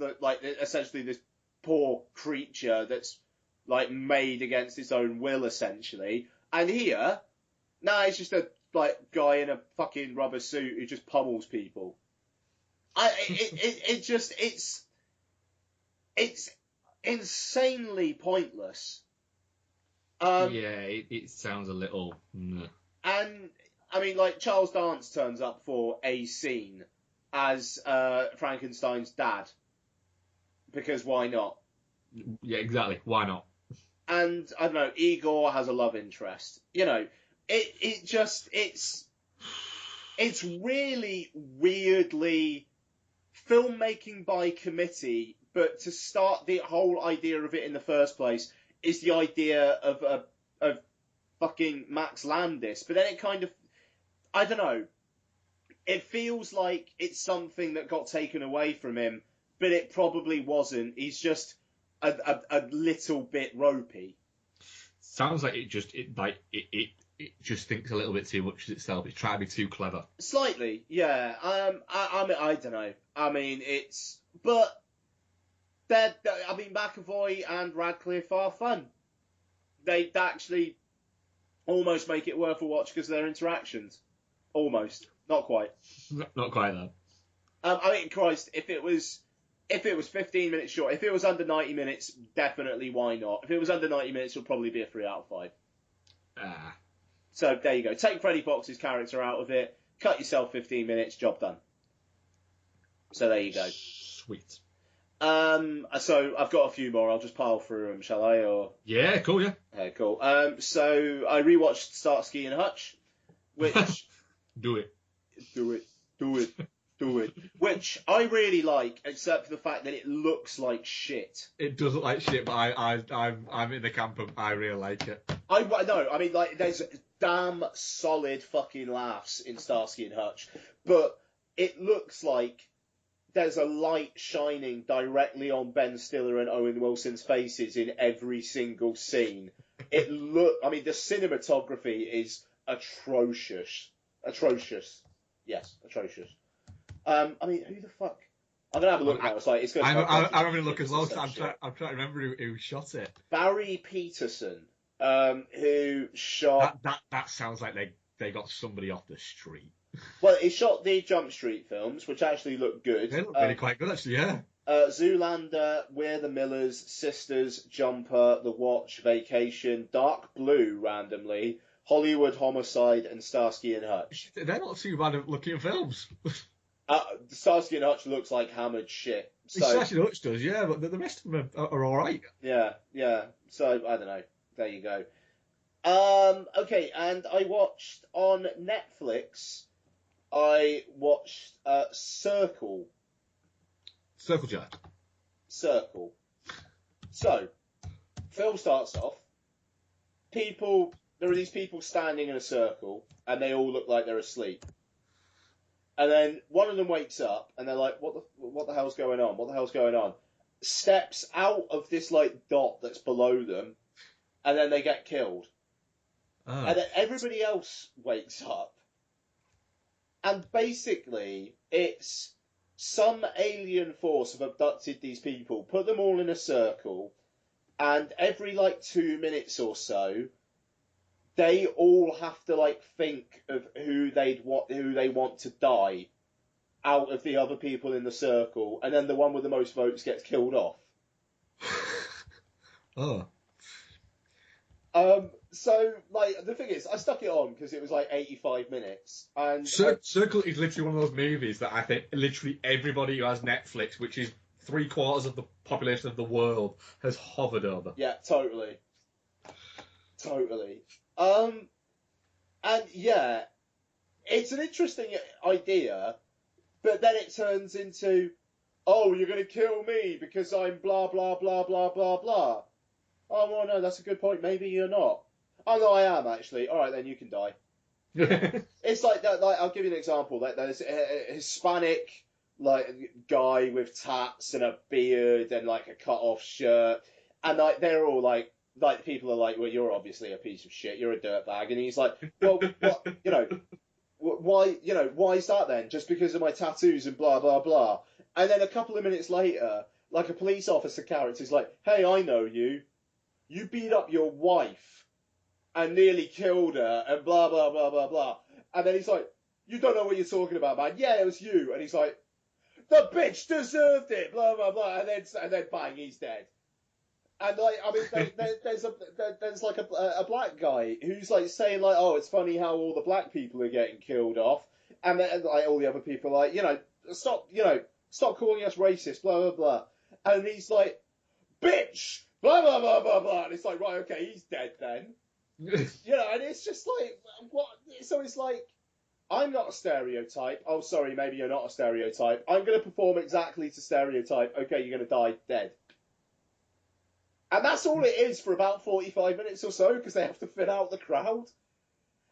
essentially this poor creature that's like made against its own will, essentially. And here, it's just a guy in a fucking rubber suit who just pummels people. It's insanely pointless. It sounds a little. And I mean, like, Charles Dance turns up for a scene as Frankenstein's dad, because why not? Yeah, exactly. Why not? And I don't know, Igor has a love interest. You know, it's really weirdly filmmaking by committee, but to start the whole idea of it in the first place is the idea of fucking Max Landis. But then it kind of, I don't know, it feels like it's something that got taken away from him, but it probably wasn't. He's just a little bit ropey. Sounds like it just thinks a little bit too much of itself. It's trying to be too clever. Slightly, yeah. I mean, I don't know. I mean, but McAvoy and Radcliffe are fun. They actually almost make it worth a watch because of their interactions. Almost, not quite. Not quite though. I mean, Christ, if it was 15 minutes short, if it was under 90 minutes, definitely why not? If it was under 90 minutes, it'll probably be a 3 out of 5. So there you go. Take Freddie Fox's character out of it. Cut yourself 15 minutes. Job done. So there you go. Sweet. So I've got a few more. I'll just pile through them, shall I? Or yeah, cool. Yeah. Okay, cool. So I rewatched Starsky and Hutch, which do it. Which I really like, except for the fact that it looks like shit. It does look like shit, but I'm in the camp of I really like it. I know. I mean, like, there's damn solid fucking laughs in Starsky and Hutch, but it looks like there's a light shining directly on Ben Stiller and Owen Wilson's faces in every single scene. I mean, the cinematography is atrocious. Yes, atrocious. I mean, who the fuck? I'm gonna have a look now. I'm having a look as well. I'm trying to remember who shot it. Barry Peterson, who shot. That sounds like they got somebody off the street. Well, he shot the Jump Street films, which actually look good. They look really quite good, actually. Yeah. Zoolander, We're the Millers, Sisters, Jumper, The Watch, Vacation, Dark Blue, randomly, Hollywood Homicide, and Starsky and Hutch. They're not too bad at looking at films. Starsky and Hutch looks like hammered shit. Starsky and Hutch does, yeah, but the rest of them are all right. Yeah. So I don't know. There you go. Okay, and I watched on Netflix. I watched Circle. Circle Jerk. Circle. So, film starts off. There are these people standing in a circle, and they all look like they're asleep. And then one of them wakes up, and they're like, what the hell's going on? What the hell's going on? Steps out of this, like, dot that's below them, and then they get killed. And then everybody else wakes up. And basically, it's some alien force have abducted these people, put them all in a circle, and every like 2 minutes or so, they all have to like think of who they want to die out of the other people in the circle, and then the one with the most votes gets killed off. Oh. So like the thing is, I stuck it on because it was like 85 minutes, and Circle is literally one of those movies that I think literally everybody who has Netflix, which is 3/4 of the population of the world, has hovered over. yeah, totally. And yeah, it's an interesting idea, but then it turns into, oh, you're going to kill me because I'm blah, blah, blah, blah, blah, blah. Oh, well, no, that's a good point. Maybe you're not. Oh, no, I am, actually. All right, then you can die. It's like that. Like, I'll give you an example. Like, there's a Hispanic, like, guy with tats and a beard and, like, a cut-off shirt. And, like, they're all, like, people are like, well, you're obviously a piece of shit. You're a dirtbag. And he's like, well, what, why is that then? Just because of my tattoos and blah, blah, blah. And then a couple of minutes later, like a police officer character's like, hey, I know you. You beat up your wife and nearly killed her and blah, blah, blah, blah, blah. And then he's like, you don't know what you're talking about, man. Yeah, it was you. And he's like, the bitch deserved it, blah, blah, blah. And then bang, he's dead. And like, I mean, there's like a black guy who's like saying like, oh, it's funny how all the black people are getting killed off, and then like all the other people are like, stop calling us racist, blah blah blah. And he's like, bitch, blah blah blah blah blah. And it's like, right, okay, he's dead then. And it's just like, what? So it's like, I'm not a stereotype. Oh, sorry, maybe you're not a stereotype. I'm going to perform exactly to stereotype. Okay, you're going to die dead. And that's all it is for about 45 minutes or so, because they have to fit out the crowd.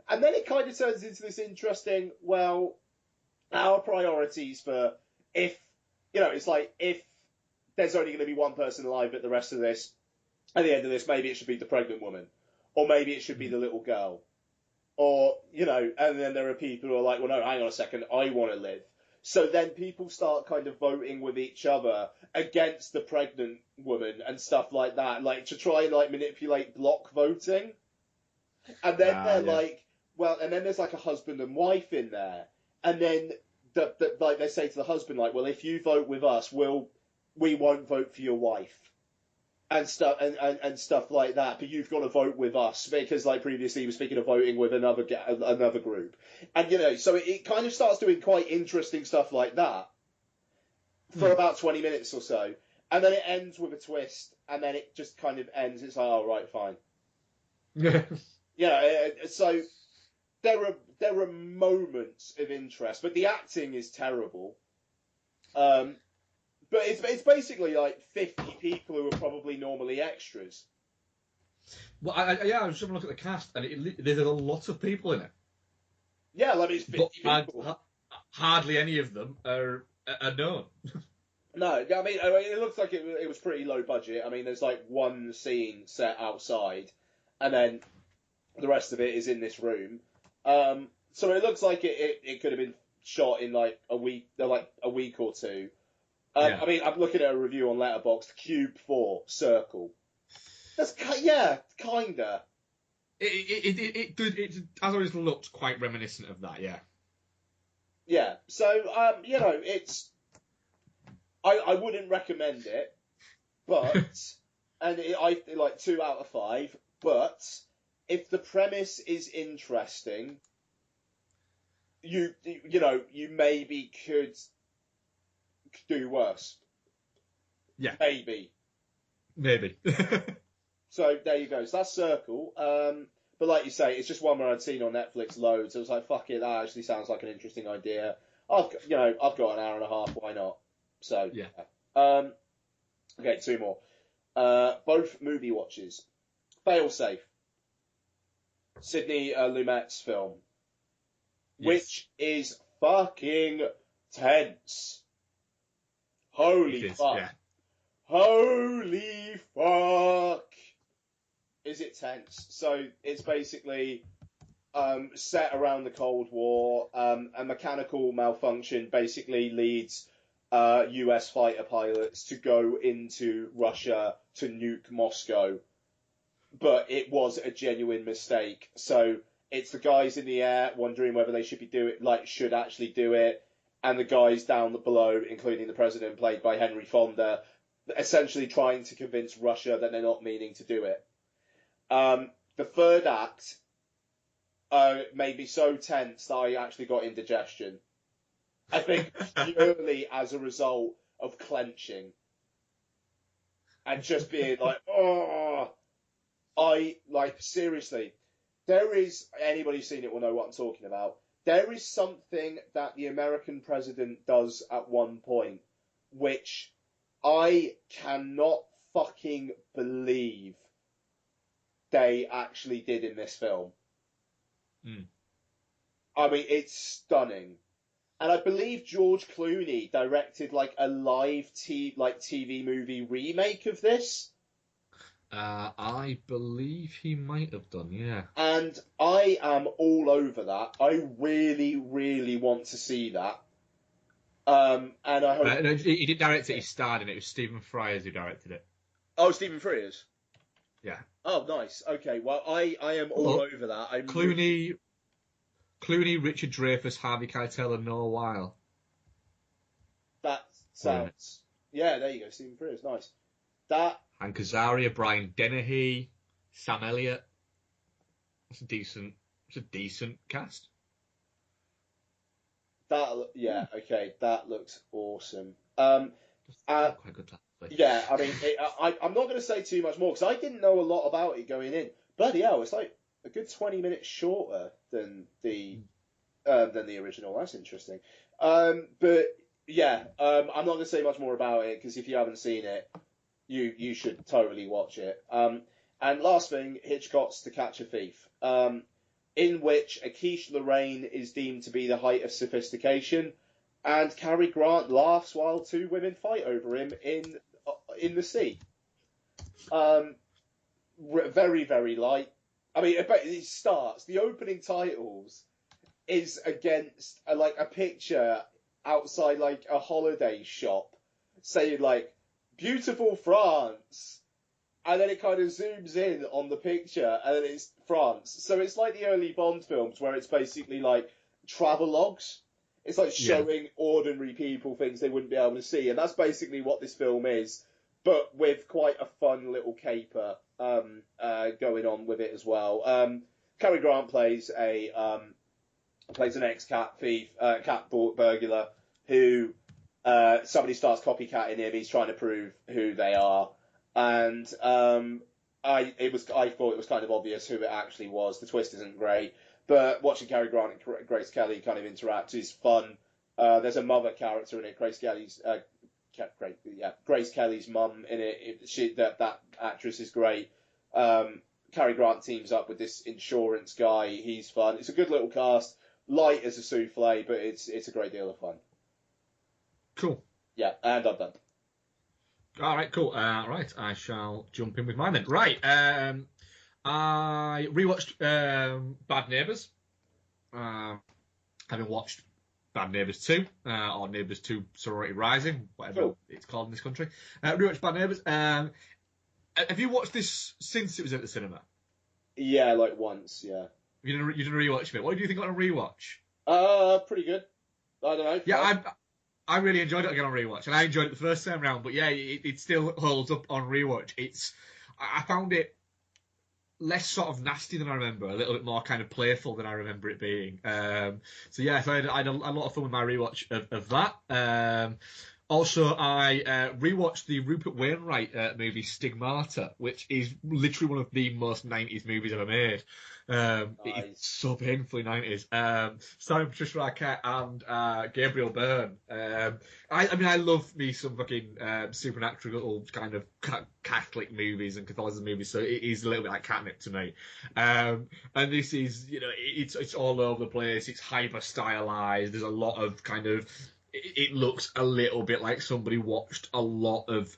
And then it kind of turns into this interesting, well, our priorities for it's like if there's only going to be one person alive at the rest of this, at the end of this, maybe it should be the pregnant woman. Or maybe it should be the little girl. Or, and then there are people who are like, well, no, hang on a second, I want to live. So then people start kind of voting with each other against the pregnant woman and stuff like that, like to try and like manipulate block voting. And then they're like, well, and then there's like a husband and wife in there, and then like they say to the husband, like, well, if you vote with us, we won't vote for your wife. And stuff and stuff like that, but you've got to vote with us because, like previously, he was thinking of voting with another group, and so it kind of starts doing quite interesting stuff like that for about 20 minutes or so, and then it ends with a twist, and then it just kind of ends. It's like, oh right, fine. So there are moments of interest, but the acting is terrible. But it's basically like 50 people who are probably normally extras. Well, I was just having a look at the cast, and there's a lot of people in it. Yeah, like it's 50 people. Hardly any of them are known. No, I mean, it looks like it was pretty low budget. I mean, there's like one scene set outside, and then the rest of it is in this room. So it looks like it could have been shot in like a week or two. I mean, I'm looking at a review on Letterboxd, Cube 4, Circle. That's, kinda. It as always looked quite reminiscent of that, yeah. Yeah, so, it's... I wouldn't recommend it, but... and I like 2 out of 5, but if the premise is interesting, you maybe could do worse. Yeah. Maybe. So there you go. So that's Circle. But like you say, it's just one where I'd seen on Netflix loads. I was like, fuck it, that actually sounds like an interesting idea. I've got an hour and a half. Why not? So yeah. Okay, 2 more. Both movie watches. Failsafe. Sidney Lumet's film, which is fucking tense. Holy fuck. Yeah. Holy fuck. Is it tense? So it's basically set around the Cold War. A mechanical malfunction basically leads US fighter pilots to go into Russia to nuke Moscow, but it was a genuine mistake. So it's the guys in the air wondering whether they should actually do it, and the guys down below, including the president, played by Henry Fonda, essentially trying to convince Russia that they're not meaning to do it. The third act made me so tense that I actually got indigestion. I think purely as a result of clenching and just being like, oh, seriously, anybody who's seen it will know what I'm talking about. There is something that the American president does at one point, which I cannot fucking believe they actually did in this film. I mean, it's stunning. And I believe George Clooney directed like a live TV movie remake of this. I believe he might have done, yeah. And I am all over that. I really, really want to see that. And I hope No, he didn't direct it. He starred in it. It was Stephen Fryers who directed it. Oh, Stephen Frears. Yeah. Oh, nice. Okay. Well, I am all over that. Clooney, Richard Dreyfuss, Harvey Keitel, and Noah Weil. That sounds. Yeah, there you go. Stephen Frears. Nice. That. Hank Azaria, Brian Dennehy, Sam Elliott. It's a decent cast. Yeah, okay, that looks awesome. Quite good. Yeah, I mean, I'm not going to say too much more because I didn't know a lot about it going in. Bloody hell, it's like a good 20 minutes shorter than the original. That's interesting. But yeah, I'm not going to say much more about it because if you haven't seen it, you should totally watch it. And last thing, Hitchcock's To Catch a Thief, in which a quiche Lorraine is deemed to be the height of sophistication, and Cary Grant laughs while two women fight over him in the sea. Very, very light. I mean, it starts. The opening titles is against a picture outside like a holiday shop, saying like "beautiful France." And then it kind of zooms in on the picture, and then it's France. So it's like the early Bond films where it's basically like travelogues. It's like showing ordinary people things they wouldn't be able to see. And that's basically what this film is, but with quite a fun little caper going on with it as well. Cary Grant plays an ex-cat thief, cat burglar, who somebody starts copycatting him. He's trying to prove who they are. And I thought it was kind of obvious who it actually was. The twist isn't great, but watching Cary Grant and Grace Kelly kind of interact is fun. There's a mother character in it, Grace Kelly's mum in it. That actress is great. Cary Grant teams up with this insurance guy. He's fun. It's a good little cast, light as a souffle, but it's a great deal of fun. Cool. Yeah, and I'm done. All right, cool. Right, I shall jump in with mine then. Right, I rewatched Bad Neighbours. Having watched Bad Neighbours 2, or Neighbours 2 Sorority Rising, whatever it's called in this country. Rewatched Bad Neighbours. Have you watched this since it was at the cinema? Yeah, like once, yeah. You didn't rewatch it. What do you think on a rewatch? Pretty good. I don't know. Yeah, I really enjoyed it again on rewatch, and I enjoyed it the first time round. But yeah, it still holds up on rewatch. I found it less sort of nasty than I remember, a little bit more kind of playful than I remember it being. So I had a lot of fun with my rewatch of that. Also, I rewatched the Rupert Wainwright movie Stigmata, which is literally one of the most 90s movies ever made. Nice. It's so painfully 90s. Starring Patricia Arquette and Gabriel Byrne. I love me some fucking supernatural kind of Catholic movies and Catholicism movies, so it is a little bit like catnip to me. And this is, it's all over the place. It's hyper stylized. There's a lot of kind of. It looks a little bit like somebody watched a lot of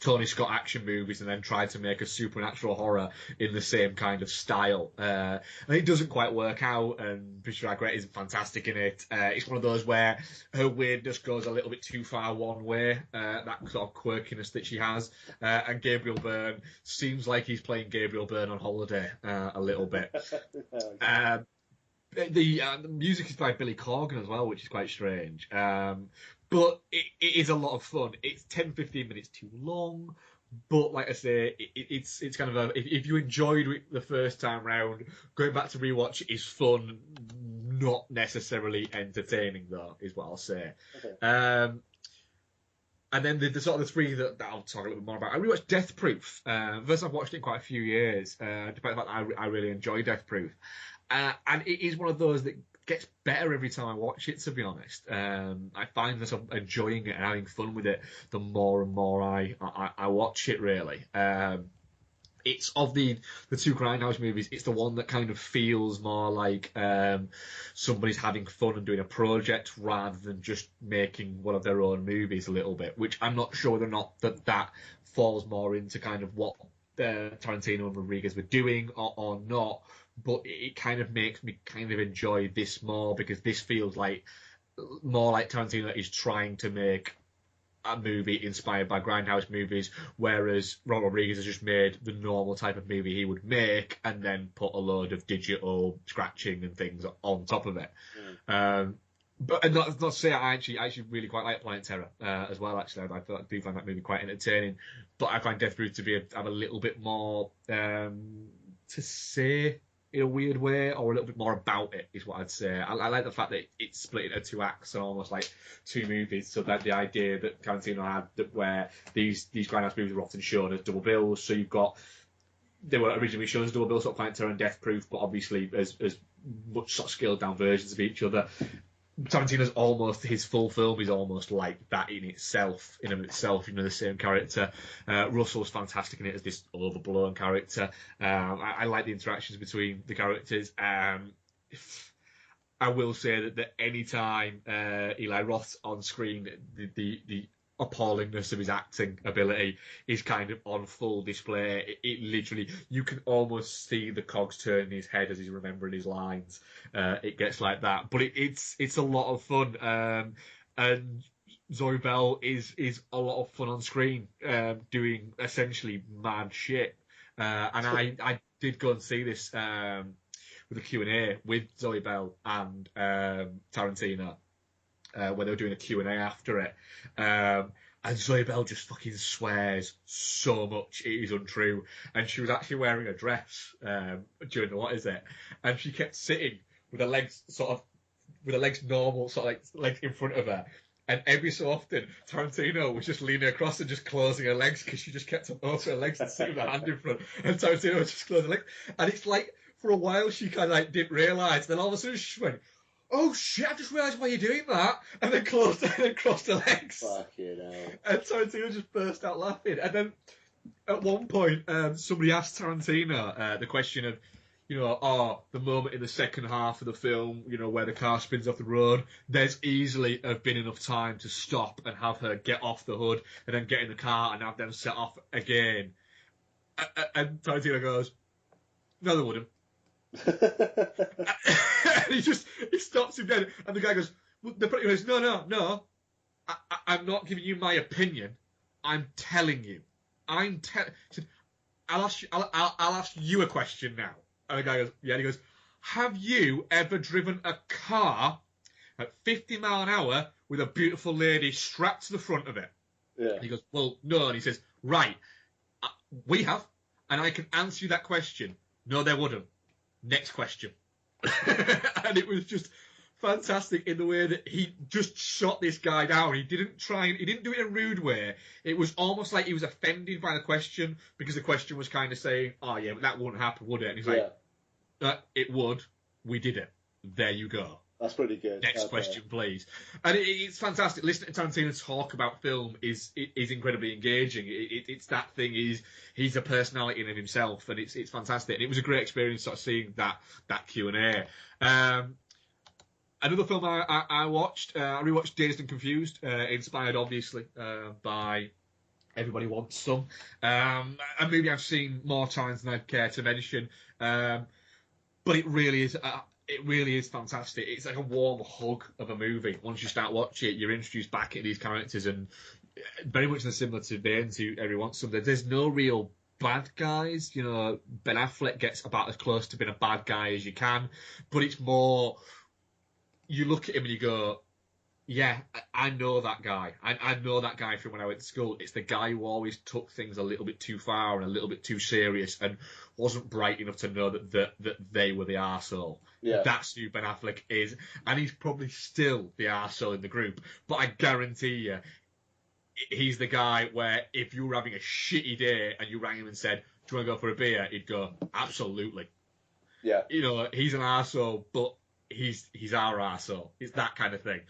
Tony Scott action movies and then tried to make a supernatural horror in the same kind of style. And it doesn't quite work out, and Patricia Arquette isn't fantastic in it. It's one of those where her weirdness goes a little bit too far one way, that sort of quirkiness that she has. And Gabriel Byrne seems like he's playing Gabriel Byrne on holiday a little bit. The music is by Billy Corgan as well, which is quite strange. But it is a lot of fun. It's 10-15 minutes too long, but like I say, it's kind of a, if you enjoyed it the first time round, going back to rewatch it is fun, not necessarily entertaining though, is what I'll say. Okay. And then the sort of the three that I'll talk a little bit more about. I rewatched Death Proof. First, I've watched it in quite a few years, despite the fact that I really enjoy Death Proof. And it is one of those that gets better every time I watch it, to be honest. I find myself enjoying it and having fun with it the more and more I watch it, really. It's of the two Grindhouse movies, it's the one that kind of feels more like somebody's having fun and doing a project rather than just making one of their own movies a little bit, which I'm not sure whether or not that falls more into kind of what Tarantino and Rodriguez were doing or not. But it kind of makes me kind of enjoy this more, because this feels like more like Tarantino is trying to make a movie inspired by Grindhouse movies, whereas Robert Rodriguez has just made the normal type of movie he would make and then put a load of digital scratching and things on top of it. But and not to say I actually really quite like Planet Terror as well. Actually, I do find that movie quite entertaining. But I find Death Proof to have a little bit more to say in a weird way, or a little bit more about it, is what I'd say. I like the fact that it's split into two acts and almost like two movies, so that the idea that Tarantino had, that where these Grindhouse movies were often shown as double bills, so they were originally shown as double bills, sort of Planet Terror and Death Proof, but obviously as much sort of scaled down versions of each other. Tarantino's his full film is almost like that in itself, the same character. Russell's fantastic in it as this overblown character. I like the interactions between the characters. I will say that any time Eli Roth's on screen, the appallingness of his acting ability is kind of on full display. It literally, you can almost see the cogs turn in his head as he's remembering his lines. It gets like that, but it's a lot of fun. And Zoe Bell is a lot of fun on screen, doing essentially mad shit. And I did go and see this with a Q&A with Zoe Bell and Tarantino, where they were doing a Q&A after it. And Zoe Bell just fucking swears so much it is untrue. And she was actually wearing a dress during the what is it? And she kept sitting with her legs normal, sort of like legs in front of her. And every so often, Tarantino was just leaning across and just closing her legs, because she just kept on opening her legs and sitting with her hand in front. And Tarantino was just closing her legs. And it's like, for a while, she kind of like didn't realise. Then all of a sudden, she went, "Oh shit, I just realised why you're doing that," and then closed and then crossed her legs. Fucking hell. And Tarantino just burst out laughing. And then at one point, somebody asked Tarantino the question of, the moment in the second half of the film, where the car spins off the road, there's easily have been enough time to stop and have her get off the hood and then get in the car and have them set off again. And Tarantino goes, "No, they wouldn't." And he stops him dead, and the guy goes, "No, I'm not giving you my opinion. I'm telling you. I'll ask you a question now." And the guy goes, "Yeah." And he goes, "Have you ever driven a car at 50 mile an hour with a beautiful lady strapped to the front of it?" Yeah. And he goes, "Well, no." And he says, "Right, we have, and I can answer you that question. No, they wouldn't. Next question." And it was just fantastic in the way that he just shot this guy down. He didn't do it in a rude way. It was almost like he was offended by the question, because the question was kind of saying, "Oh yeah, but that wouldn't happen, would it?" And he's like, "It would. We did it. There you go. That's pretty good. Next question, please." And it's fantastic. Listening to Tarantino talk about film is incredibly engaging. It's that thing. He's a personality in of himself, and it's fantastic. And it was a great experience sort of seeing that Q&A. Another film I watched, I rewatched Dazed and Confused, inspired obviously by Everybody Wants Some. A movie I've seen more times than I'd care to mention. But it really is. It really is fantastic. It's like a warm hug of a movie. Once you start watching it, you're introduced back to these characters, and very much similar to Bane's, who everyone wants some. There's no real bad guys. You know, Ben Affleck gets about as close to being a bad guy as you can, but it's more. You look at him and you go, yeah, I know that guy. I know that guy from when I went to school. It's the guy who always took things a little bit too far and a little bit too serious and wasn't bright enough to know that they were the arsehole. Yeah. That's who Ben Affleck is. And he's probably still the arsehole in the group. But I guarantee you, he's the guy where if you were having a shitty day and you rang him and said, do you want to go for a beer? He'd go, absolutely. Yeah. You know, he's an arsehole, but he's our arsehole. It's that kind of thing.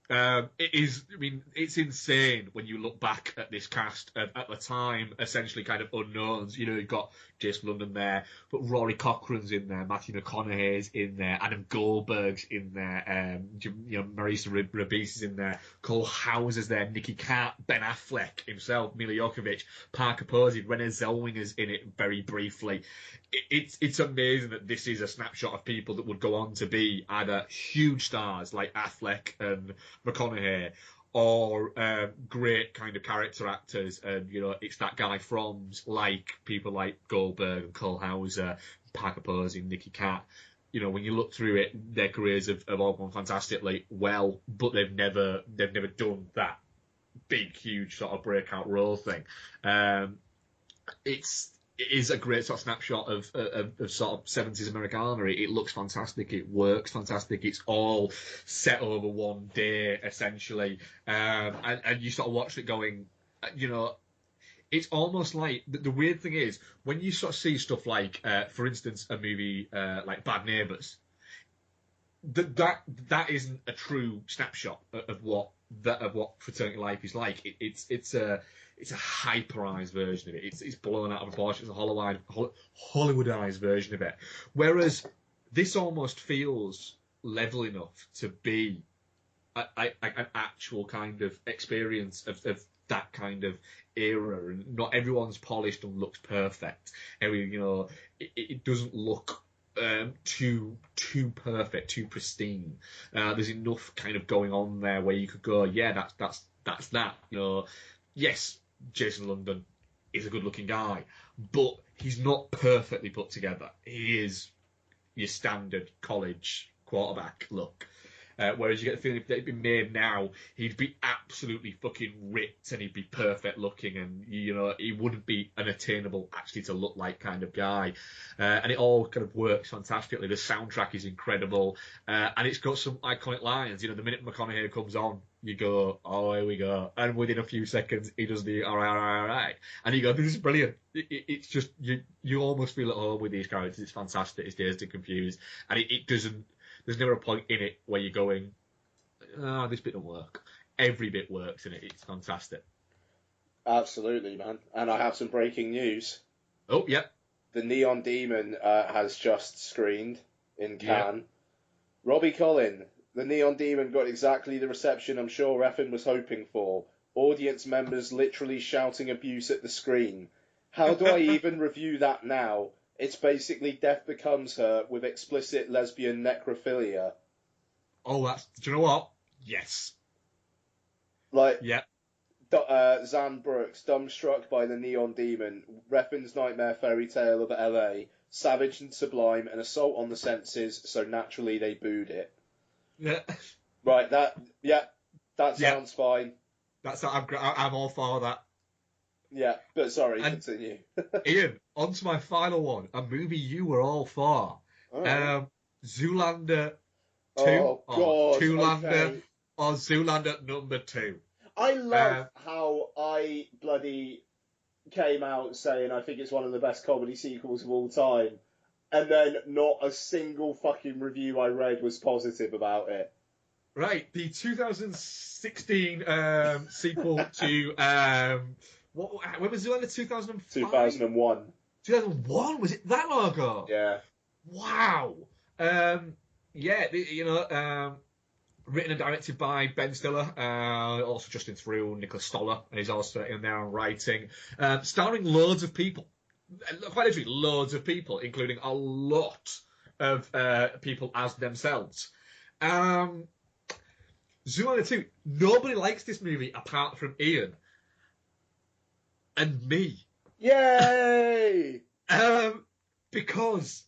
It is. I mean, it's insane when you look back at this cast of, at the time, essentially kind of unknowns. You know, you've got Jason London there, but Rory Cochrane's in there, Matthew McConaughey's in there, Adam Goldberg's in there, you know, Marisa Rabice's in there, Cole Hauser's there, Nicky Katt, Ben Affleck himself, Mila Jovovich, Parker Posey, Renee Zellweger's in it very briefly. It's amazing that this is a snapshot of people that would go on to be either huge stars like Affleck and McConaughey, or great kind of character actors, and you know, it's that guy Froms, like people like Goldberg and Cole Hauser, Parker Posey, Nicky Katt. You know, when you look through it, their careers have all gone fantastically well, but they've never done that big, huge sort of breakout role thing. It is a great sort of snapshot of sort of 70s Americana. It looks fantastic. It works fantastic. It's all set over one day, essentially. And you sort of watch it going, you know, it's almost like, the weird thing is, when you sort of see stuff like, for instance, a movie like Bad Neighbours, that isn't a true snapshot of what fraternity life is like. It's a hyperized version of it. It's blown out of proportion. It's a Hollywoodized version of it. Whereas this almost feels level enough to be an actual kind of experience of that kind of era. And not everyone's polished and looks perfect. You know, it doesn't look too perfect, too pristine. There's enough kind of going on there where you could go, yeah, that's that. You know, yes, Jason London is a good-looking guy, but he's not perfectly put together. He is your standard college quarterback look. Whereas you get the feeling if they'd been made now, he'd be absolutely fucking ripped and he'd be perfect looking, and you know, he wouldn't be an attainable, actually to look like kind of guy. And it all kind of works fantastically. The soundtrack is incredible, and it's got some iconic lines. You know, the minute McConaughey comes on, you go, oh, here we go. And within a few seconds, he does the all right. And you go, this is brilliant. It's just, you almost feel at home with these characters. It's fantastic. It's Dazed and Confused. And it doesn't, there's never a point in it where you're going, this bit don't work. Every bit works in it. It's fantastic. Absolutely, man. And I have some breaking news. Oh, yeah. The Neon Demon has just screened in Cannes. Yeah. Robbie Collin, the Neon Demon got exactly the reception I'm sure Refn was hoping for. Audience members literally shouting abuse at the screen. How do I even review that now? It's basically Death Becomes Her with explicit lesbian necrophilia. Oh, do you know what? Yes. Like, yeah. Zan Brooks, dumbstruck by the Neon Demon, Refn's nightmare fairy tale of LA, savage and sublime, an assault on the senses, so naturally they booed it. Yeah. Right, that sounds fine. I'm all for that. Yeah, but sorry, continue. Ian, on to my final one, a movie you were all for. Zoolander 2, oh, or God, Zoolander, okay. or Zoolander number 2. I love how I bloody came out saying I think it's one of the best comedy sequels of all time, and then not a single fucking review I read was positive about it. Right, the 2016 sequel to when was Zoolander? 2005? 2001. 2001? Was it that long ago? Yeah. Wow. Written and directed by Ben Stiller, also Justin Theroux, Nicholas Stoller, and he's also in there on writing. Starring loads of people. Quite literally loads of people, including a lot of people as themselves. Zoolander 2, nobody likes this movie apart from Ian. And me. Yay! Because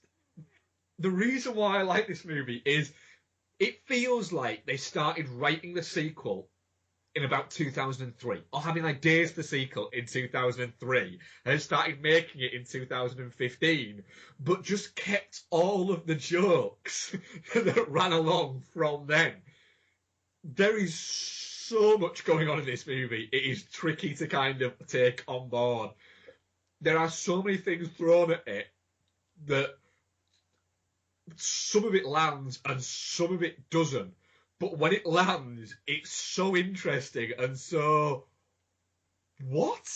the reason why I like this movie is it feels like they started writing the sequel in about 2003, or having ideas for the sequel in 2003, and started making it in 2015, but just kept all of the jokes that ran along from then. There is so much going on in this movie. It is tricky to kind of take on board. There are so many things thrown at it that some of it lands and some of it doesn't. But when it lands, it's so interesting and so what?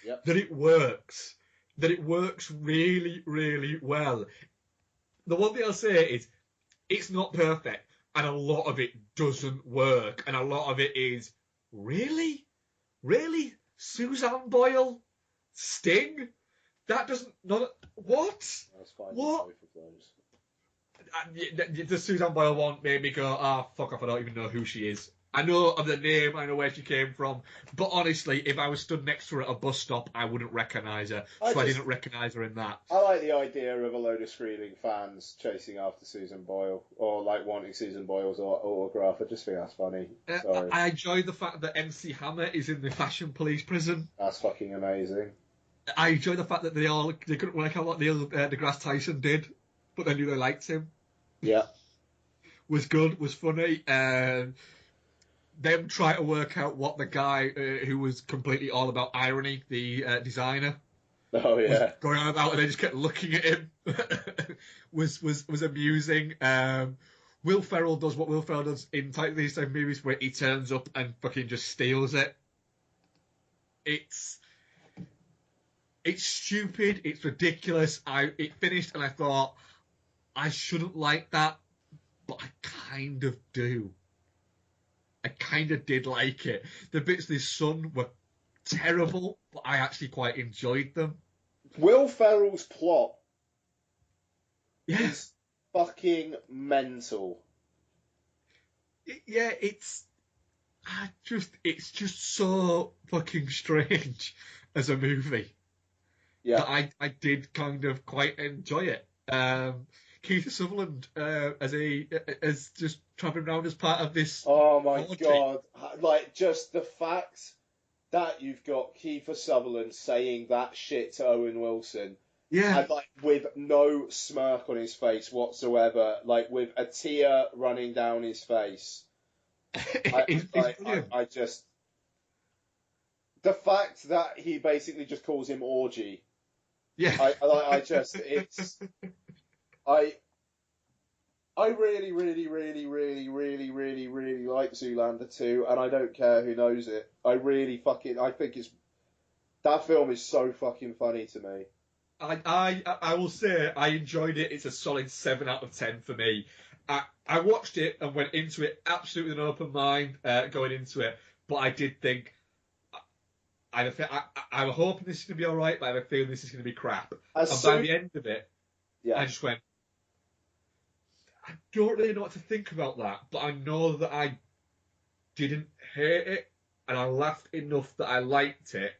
Yep. That it works. That it works really, really well. The one thing I'll say is it's not perfect, and a lot of it doesn't work, and a lot of it is really? Really? Suzanne Boyle? Sting? That doesn't not what? That's fine. What? Both of those. The Suzanne Boyle one made me go, fuck off, I don't even know who she is. I know of the name, I know where she came from, but honestly, if I was stood next to her at a bus stop, I wouldn't recognise her. I didn't recognise her in that. I like the idea of a load of screaming fans chasing after Susan Boyle, or like wanting Susan Boyle's autograph. I just think that's funny. Sorry. I enjoy the fact that MC Hammer is in the Fashion Police prison. That's fucking amazing. I enjoy the fact that they couldn't work out what Neil deGrasse Tyson did, but they knew they liked him. Yeah. Was good, was funny. Them try to work out what the guy who was completely all about irony, the designer, Oh yeah. was going on about, and they just kept looking at him. was amusing. Will Ferrell does what Will Ferrell does in these type of movies, where he turns up and fucking just steals it. It's stupid. It's ridiculous. It finished, and I thought, I shouldn't like that, but I kind of do. I kind of did like it. The bits with his son were terrible, but I actually quite enjoyed them. Will Ferrell's plot Yeah. is fucking mental. Yeah, it's just so fucking strange as a movie. Yeah. But I did kind of quite enjoy it. Keith Sutherland as just travelling around as part of this. Oh my party. god! Like just the fact that you've got Kiefer Sutherland saying that shit to Owen Wilson, Yeah, and like with no smirk on his face whatsoever, like with a tear running down his face. It's brilliant. I just the fact that he basically just calls him orgy. Yeah, I really, really, really, really, really, really, really like Zoolander 2, and I don't care who knows it. I think that film is so fucking funny to me. I will say I enjoyed it. It's a solid 7 out of 10 for me. I watched it and went into it absolutely with an open mind going into it, but I did think I'm hoping this is going to be all right, but I have a feeling this is going to be crap. By the end of it, yeah. I just went, I don't really know what to think about that, but I know that I didn't hate it, and I laughed enough that I liked it.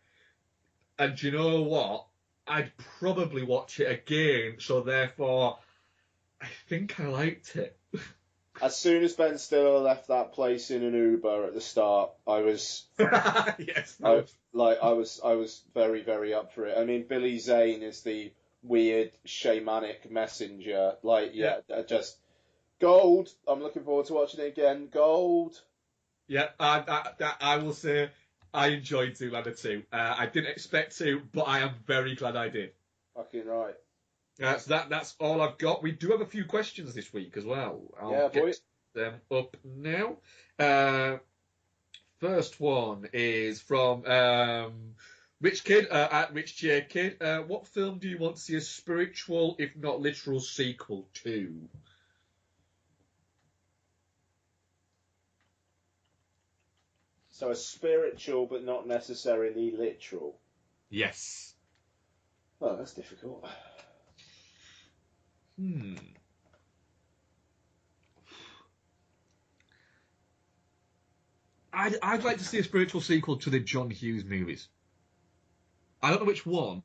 And do you know what? I'd probably watch it again, so therefore, I think I liked it. As soon as Ben Stiller left that place in an Uber at the start, I was yes, I was very, very up for it. I mean, Billy Zane is the weird shamanic messenger. Just gold. I'm looking forward to watching it again. Gold. Yeah, I will say I enjoyed Zoolander 2. I didn't expect to, but I am very glad I did. Fucking right. So that's all I've got. We do have a few questions this week as well. I'll get them up now. First one is from Rich Kid at Rich J Kid. What film do you want to see a spiritual, if not literal, sequel to? So a spiritual, but not necessarily literal. Yes. Oh, that's difficult. I'd like to see a spiritual sequel to the John Hughes movies. I don't know which one,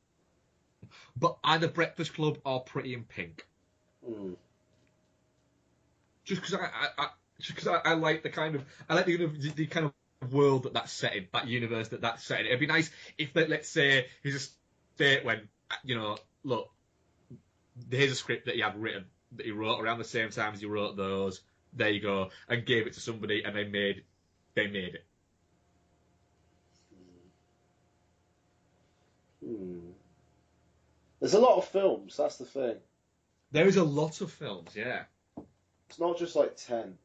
but either Breakfast Club or Pretty in Pink. Just because I like the kind of the kind of world that's set in, that universe that's set in. It'd be nice if let's say he's a state when look, here's a script that he had written that he wrote around the same time as he wrote those. There you go, and gave it to somebody, and they made it. There's a lot of films. That's the thing. There is a lot of films, yeah. It's not just like 10.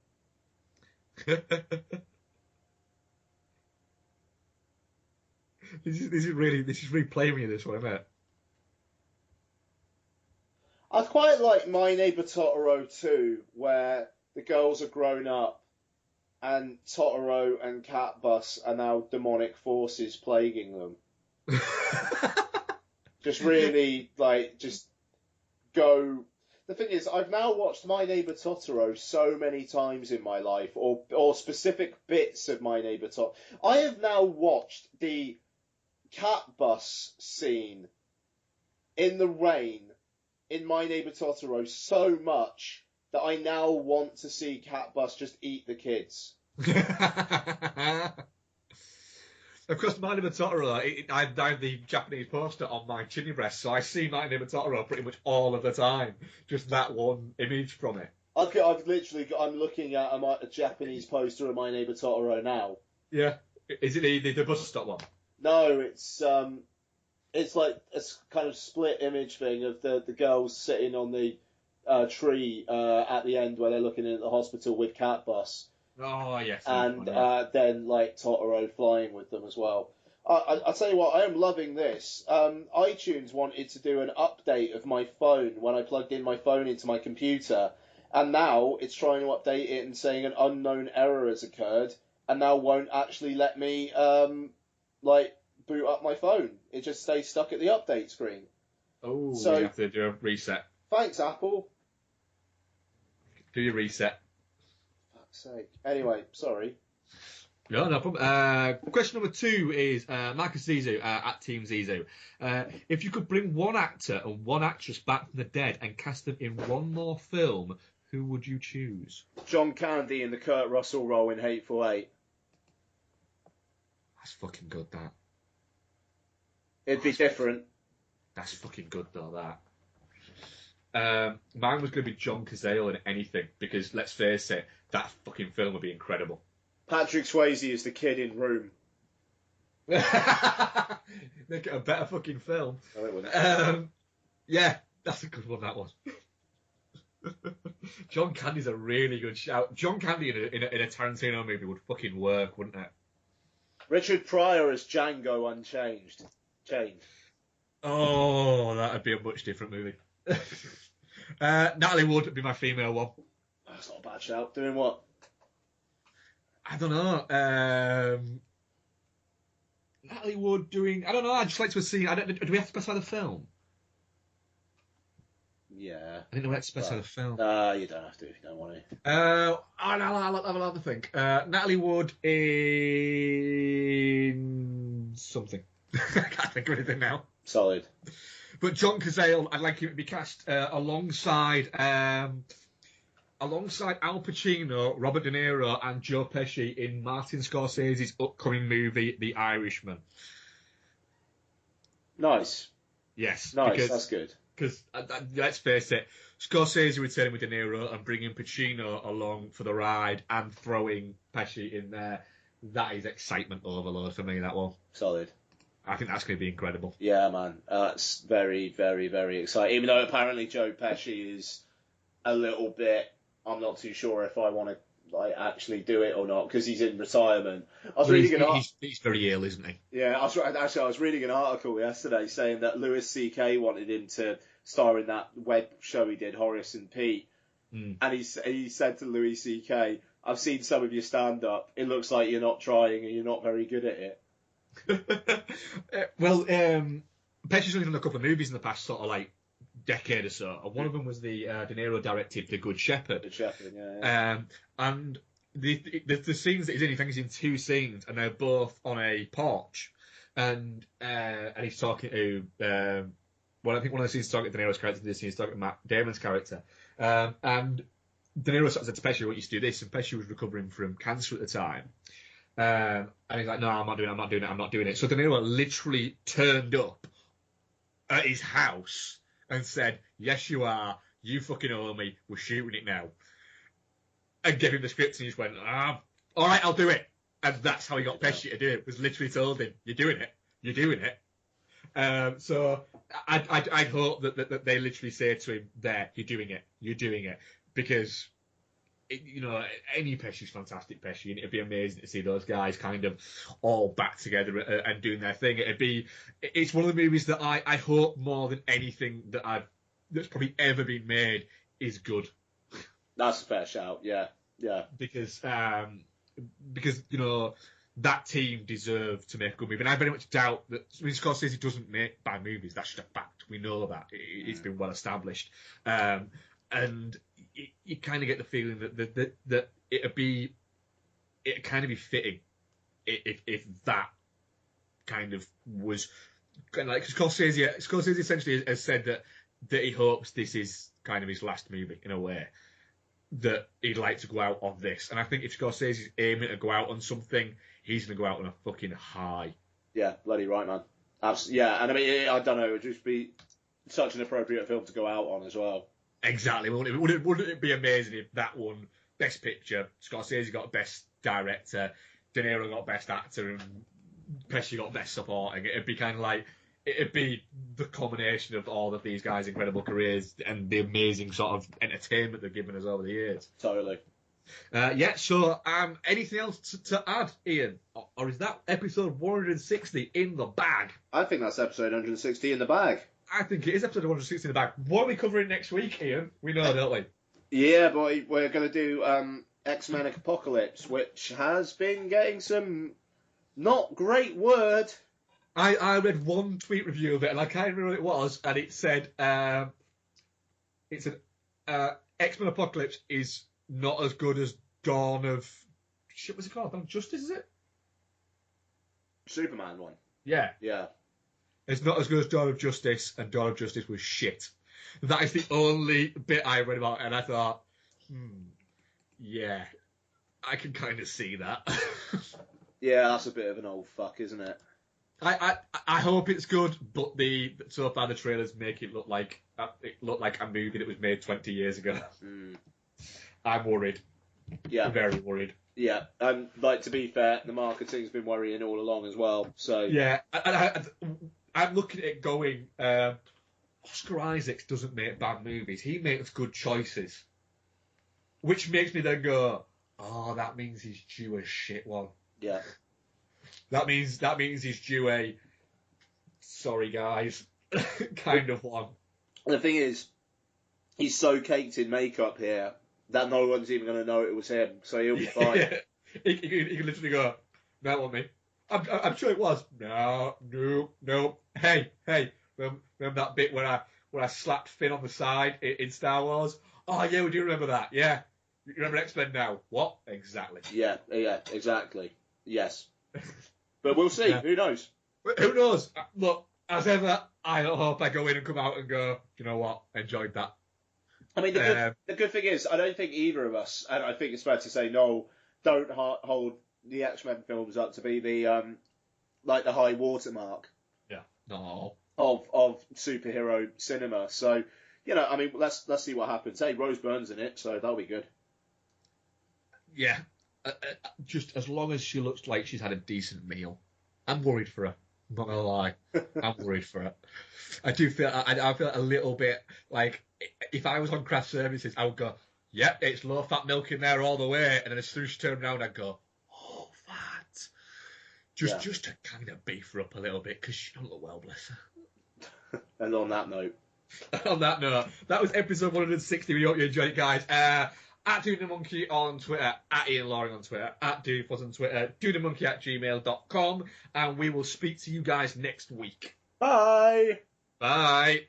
This is really playing me this one, isn't it? I'd quite like My Neighbor Totoro 2, where the girls are grown up and Totoro and Cat Bus are now demonic forces plaguing them. Just really, just go. The thing is, I've now watched My Neighbor Totoro so many times in my life, or specific bits of My Neighbor Totoro. I have now watched the Cat Bus scene in the rain in My Neighbor Totoro so much that I now want to see Cat Bus just eat the kids. Of course, My Neighbor Totoro, I have the Japanese poster on my chimney breast, so I see My Neighbor Totoro pretty much all of the time. Just that one image from it. I'm looking at a Japanese poster of My Neighbor Totoro now. Yeah. Is it the bus stop one? No, it's like a kind of split image thing of the girls sitting on the tree at the end where they're looking in at the hospital with Cat Bus. Oh, yes. And then, Totoro flying with them as well. I'll tell you what, I am loving this. iTunes wanted to do an update of my phone when I plugged in my phone into my computer, and now it's trying to update it and saying an unknown error has occurred, and now won't actually let me, boot up my phone. It just stays stuck at the update screen. Oh, so you have to do a reset. Thanks, Apple. Do your reset. Sake. Anyway, sorry. No problem. Question number 2 is Marcus Zizou at Team Zizou. If you could bring one actor and one actress back from the dead and cast them in one more film, who would you choose? John Candy in the Kurt Russell role in Hateful Eight. That's fucking good, that. It'd be different. That's fucking good, though, that. Mine was going to be John Cazale in anything, because, let's face it, that fucking film would be incredible. Patrick Swayze is the kid in Room. Make it a better fucking film. No, it wouldn't. Yeah, that's a good one, that one. John Candy's a really good shout. John Candy in a Tarantino movie would fucking work, wouldn't it? Richard Pryor as Django Unchanged. Oh, that would be a much different movie. Natalie Wood would be my female one. That's not a bad shout. Doing what? I don't know. Natalie Wood doing... I don't know, I'd just like to see... Do we have to specify the film? Yeah. I didn't know we had to specify the film. You don't have to if you don't want to. I'll have a think. Natalie Wood in... something. I can't think of anything now. Solid. But John Cazale, I'd like him to be cast alongside Al Pacino, Robert De Niro, and Joe Pesci in Martin Scorsese's upcoming movie, The Irishman. Nice. Yes. Nice, that's good. Because, let's face it, Scorsese returning with De Niro and bringing Pacino along for the ride and throwing Pesci in there, that is excitement overload for me, that one. Solid. I think that's going to be incredible. Yeah, man. That's very, very, very exciting. Even though apparently Joe Pesci is a little bit... I'm not too sure if I want to actually do it or not, because he's in retirement. He's very ill, isn't he? Yeah, I was reading an article yesterday saying that Louis C.K. wanted him to star in that web show he did, Horace and Pete. And he said to Louis C.K., I've seen some of your stand-up. It looks like you're not trying and you're not very good at it. Well, Pesci's only done a couple of movies in the past sort of like decade or so, and one of them was the De Niro directed The Good Shepherd. Good Shepherd, yeah. And the scenes that he's in, I think he's in 2 scenes, and they're both on a porch, and he's talking to well, I think one of the scenes is talking to De Niro's character, this scene is talking to Matt Damon's character, and De Niro sort of said to Pesci, "I want you to do this," and Pesci was recovering from cancer at the time. And he's like, "No, I'm not doing it. So De Niro literally turned up at his house and said, "Yes, you are. You fucking owe me. We're shooting it now." And gave him the script, and he just went, "All right, I'll do it." And that's how he got Pesci to do it. Was literally told him, "You're doing it. You're doing it." So I'd hope that they literally say to him, "There, you're doing it. You're doing it," because. Any Pesci's fantastic Pesci, and it'd be amazing to see those guys kind of all back together and doing their thing. It's one of the movies that I hope more than anything that's probably ever been made is good. That's a fair shout, yeah. Because that team deserve to make a good movie, and I very much doubt that. I mean, Scorsese doesn't make bad movies. That's just a fact. We know that it's been well established, and. You kind of get the feeling that it'd kind of be fitting if that kind of was kind of like, because Scorsese essentially has said that he hopes this is kind of his last movie in a way, that he'd like to go out on this, and I think if Scorsese's aiming to go out on something, he's going to go out on a fucking high. Yeah, bloody right, man. Yeah, and I mean, I don't know, it would just be such an appropriate film to go out on as well. Exactly. Wouldn't it be amazing if that won Best Picture, Scorsese got Best Director, De Niro got Best Actor, and Pesci got Best Supporting? It'd be kind of like, it'd be the combination of all of these guys' incredible careers and the amazing sort of entertainment they've given us over the years. Totally. So anything else to add, Ian? Or is that episode 160 in the bag? I think that's episode 160 in the bag. I think it is episode 160 in the bag. What are we covering next week, Ian? We know, don't we? Yeah, boy, we're going to do X-Men Apocalypse, which has been getting some not great word. I read one tweet review of it, and I can't remember what it was, and it said it's an X-Men Apocalypse is not as good as Dawn of... Shit, what's it called? Dawn of Justice, is it? Superman one. Yeah. Yeah. It's not as good as Dawn of Justice, and Dawn of Justice was shit. That is the only bit I read about, and I thought, yeah, I can kind of see that. Yeah, that's a bit of an old fuck, isn't it? I hope it's good, but so far the trailers make it look like a movie that was made 20 years ago. I'm worried. Yeah, I'm very worried. Yeah, and to be fair, the marketing's been worrying all along as well. So yeah, I'm looking at it going. Oscar Isaacs doesn't make bad movies. He makes good choices, which makes me then go, "Oh, that means he's due a shit one." Yeah, that means he's due a sorry guys kind of one. The thing is, he's so caked in makeup here that no one's even going to know it was him, so he'll be fine. Yeah. He can literally go, "That wasn't me. I'm sure it was." No. Hey. Remember that bit where I slapped Finn on the side in Star Wars? Oh yeah, we do remember that. Yeah, you remember X-Men now? What exactly? Yeah, exactly. Yes, but we'll see. Yeah. Who knows? Who knows? Look, as ever, I hope I go in and come out and go, you know what? Enjoyed that. I mean, the good thing is, I don't think either of us, and I think it's fair to say, no, don't hold the X-Men films up to be the the high watermark. Yeah. No. Of superhero cinema. So, I mean, let's see what happens. Hey, Rose Byrne's in it, so that'll be good. Yeah. Just as long as she looks like she's had a decent meal. I'm worried for her. I'm not gonna lie. I'm worried for her. I do feel I feel a little bit like if I was on craft services, I would go, "Yep, it's low fat milk in there all the way," and then as soon as she turned around, I'd go, "Oh, fat." Just to kind of beef her up a little bit because she don't look well, bless her. And on that note, that was episode 160. We hope you enjoyed it, guys. At dudeandamonkey on Twitter, at Ian Loring on Twitter, at dudefuzz on Twitter, dudeandamonkey@gmail.com, and we will speak to you guys next week. Bye. Bye.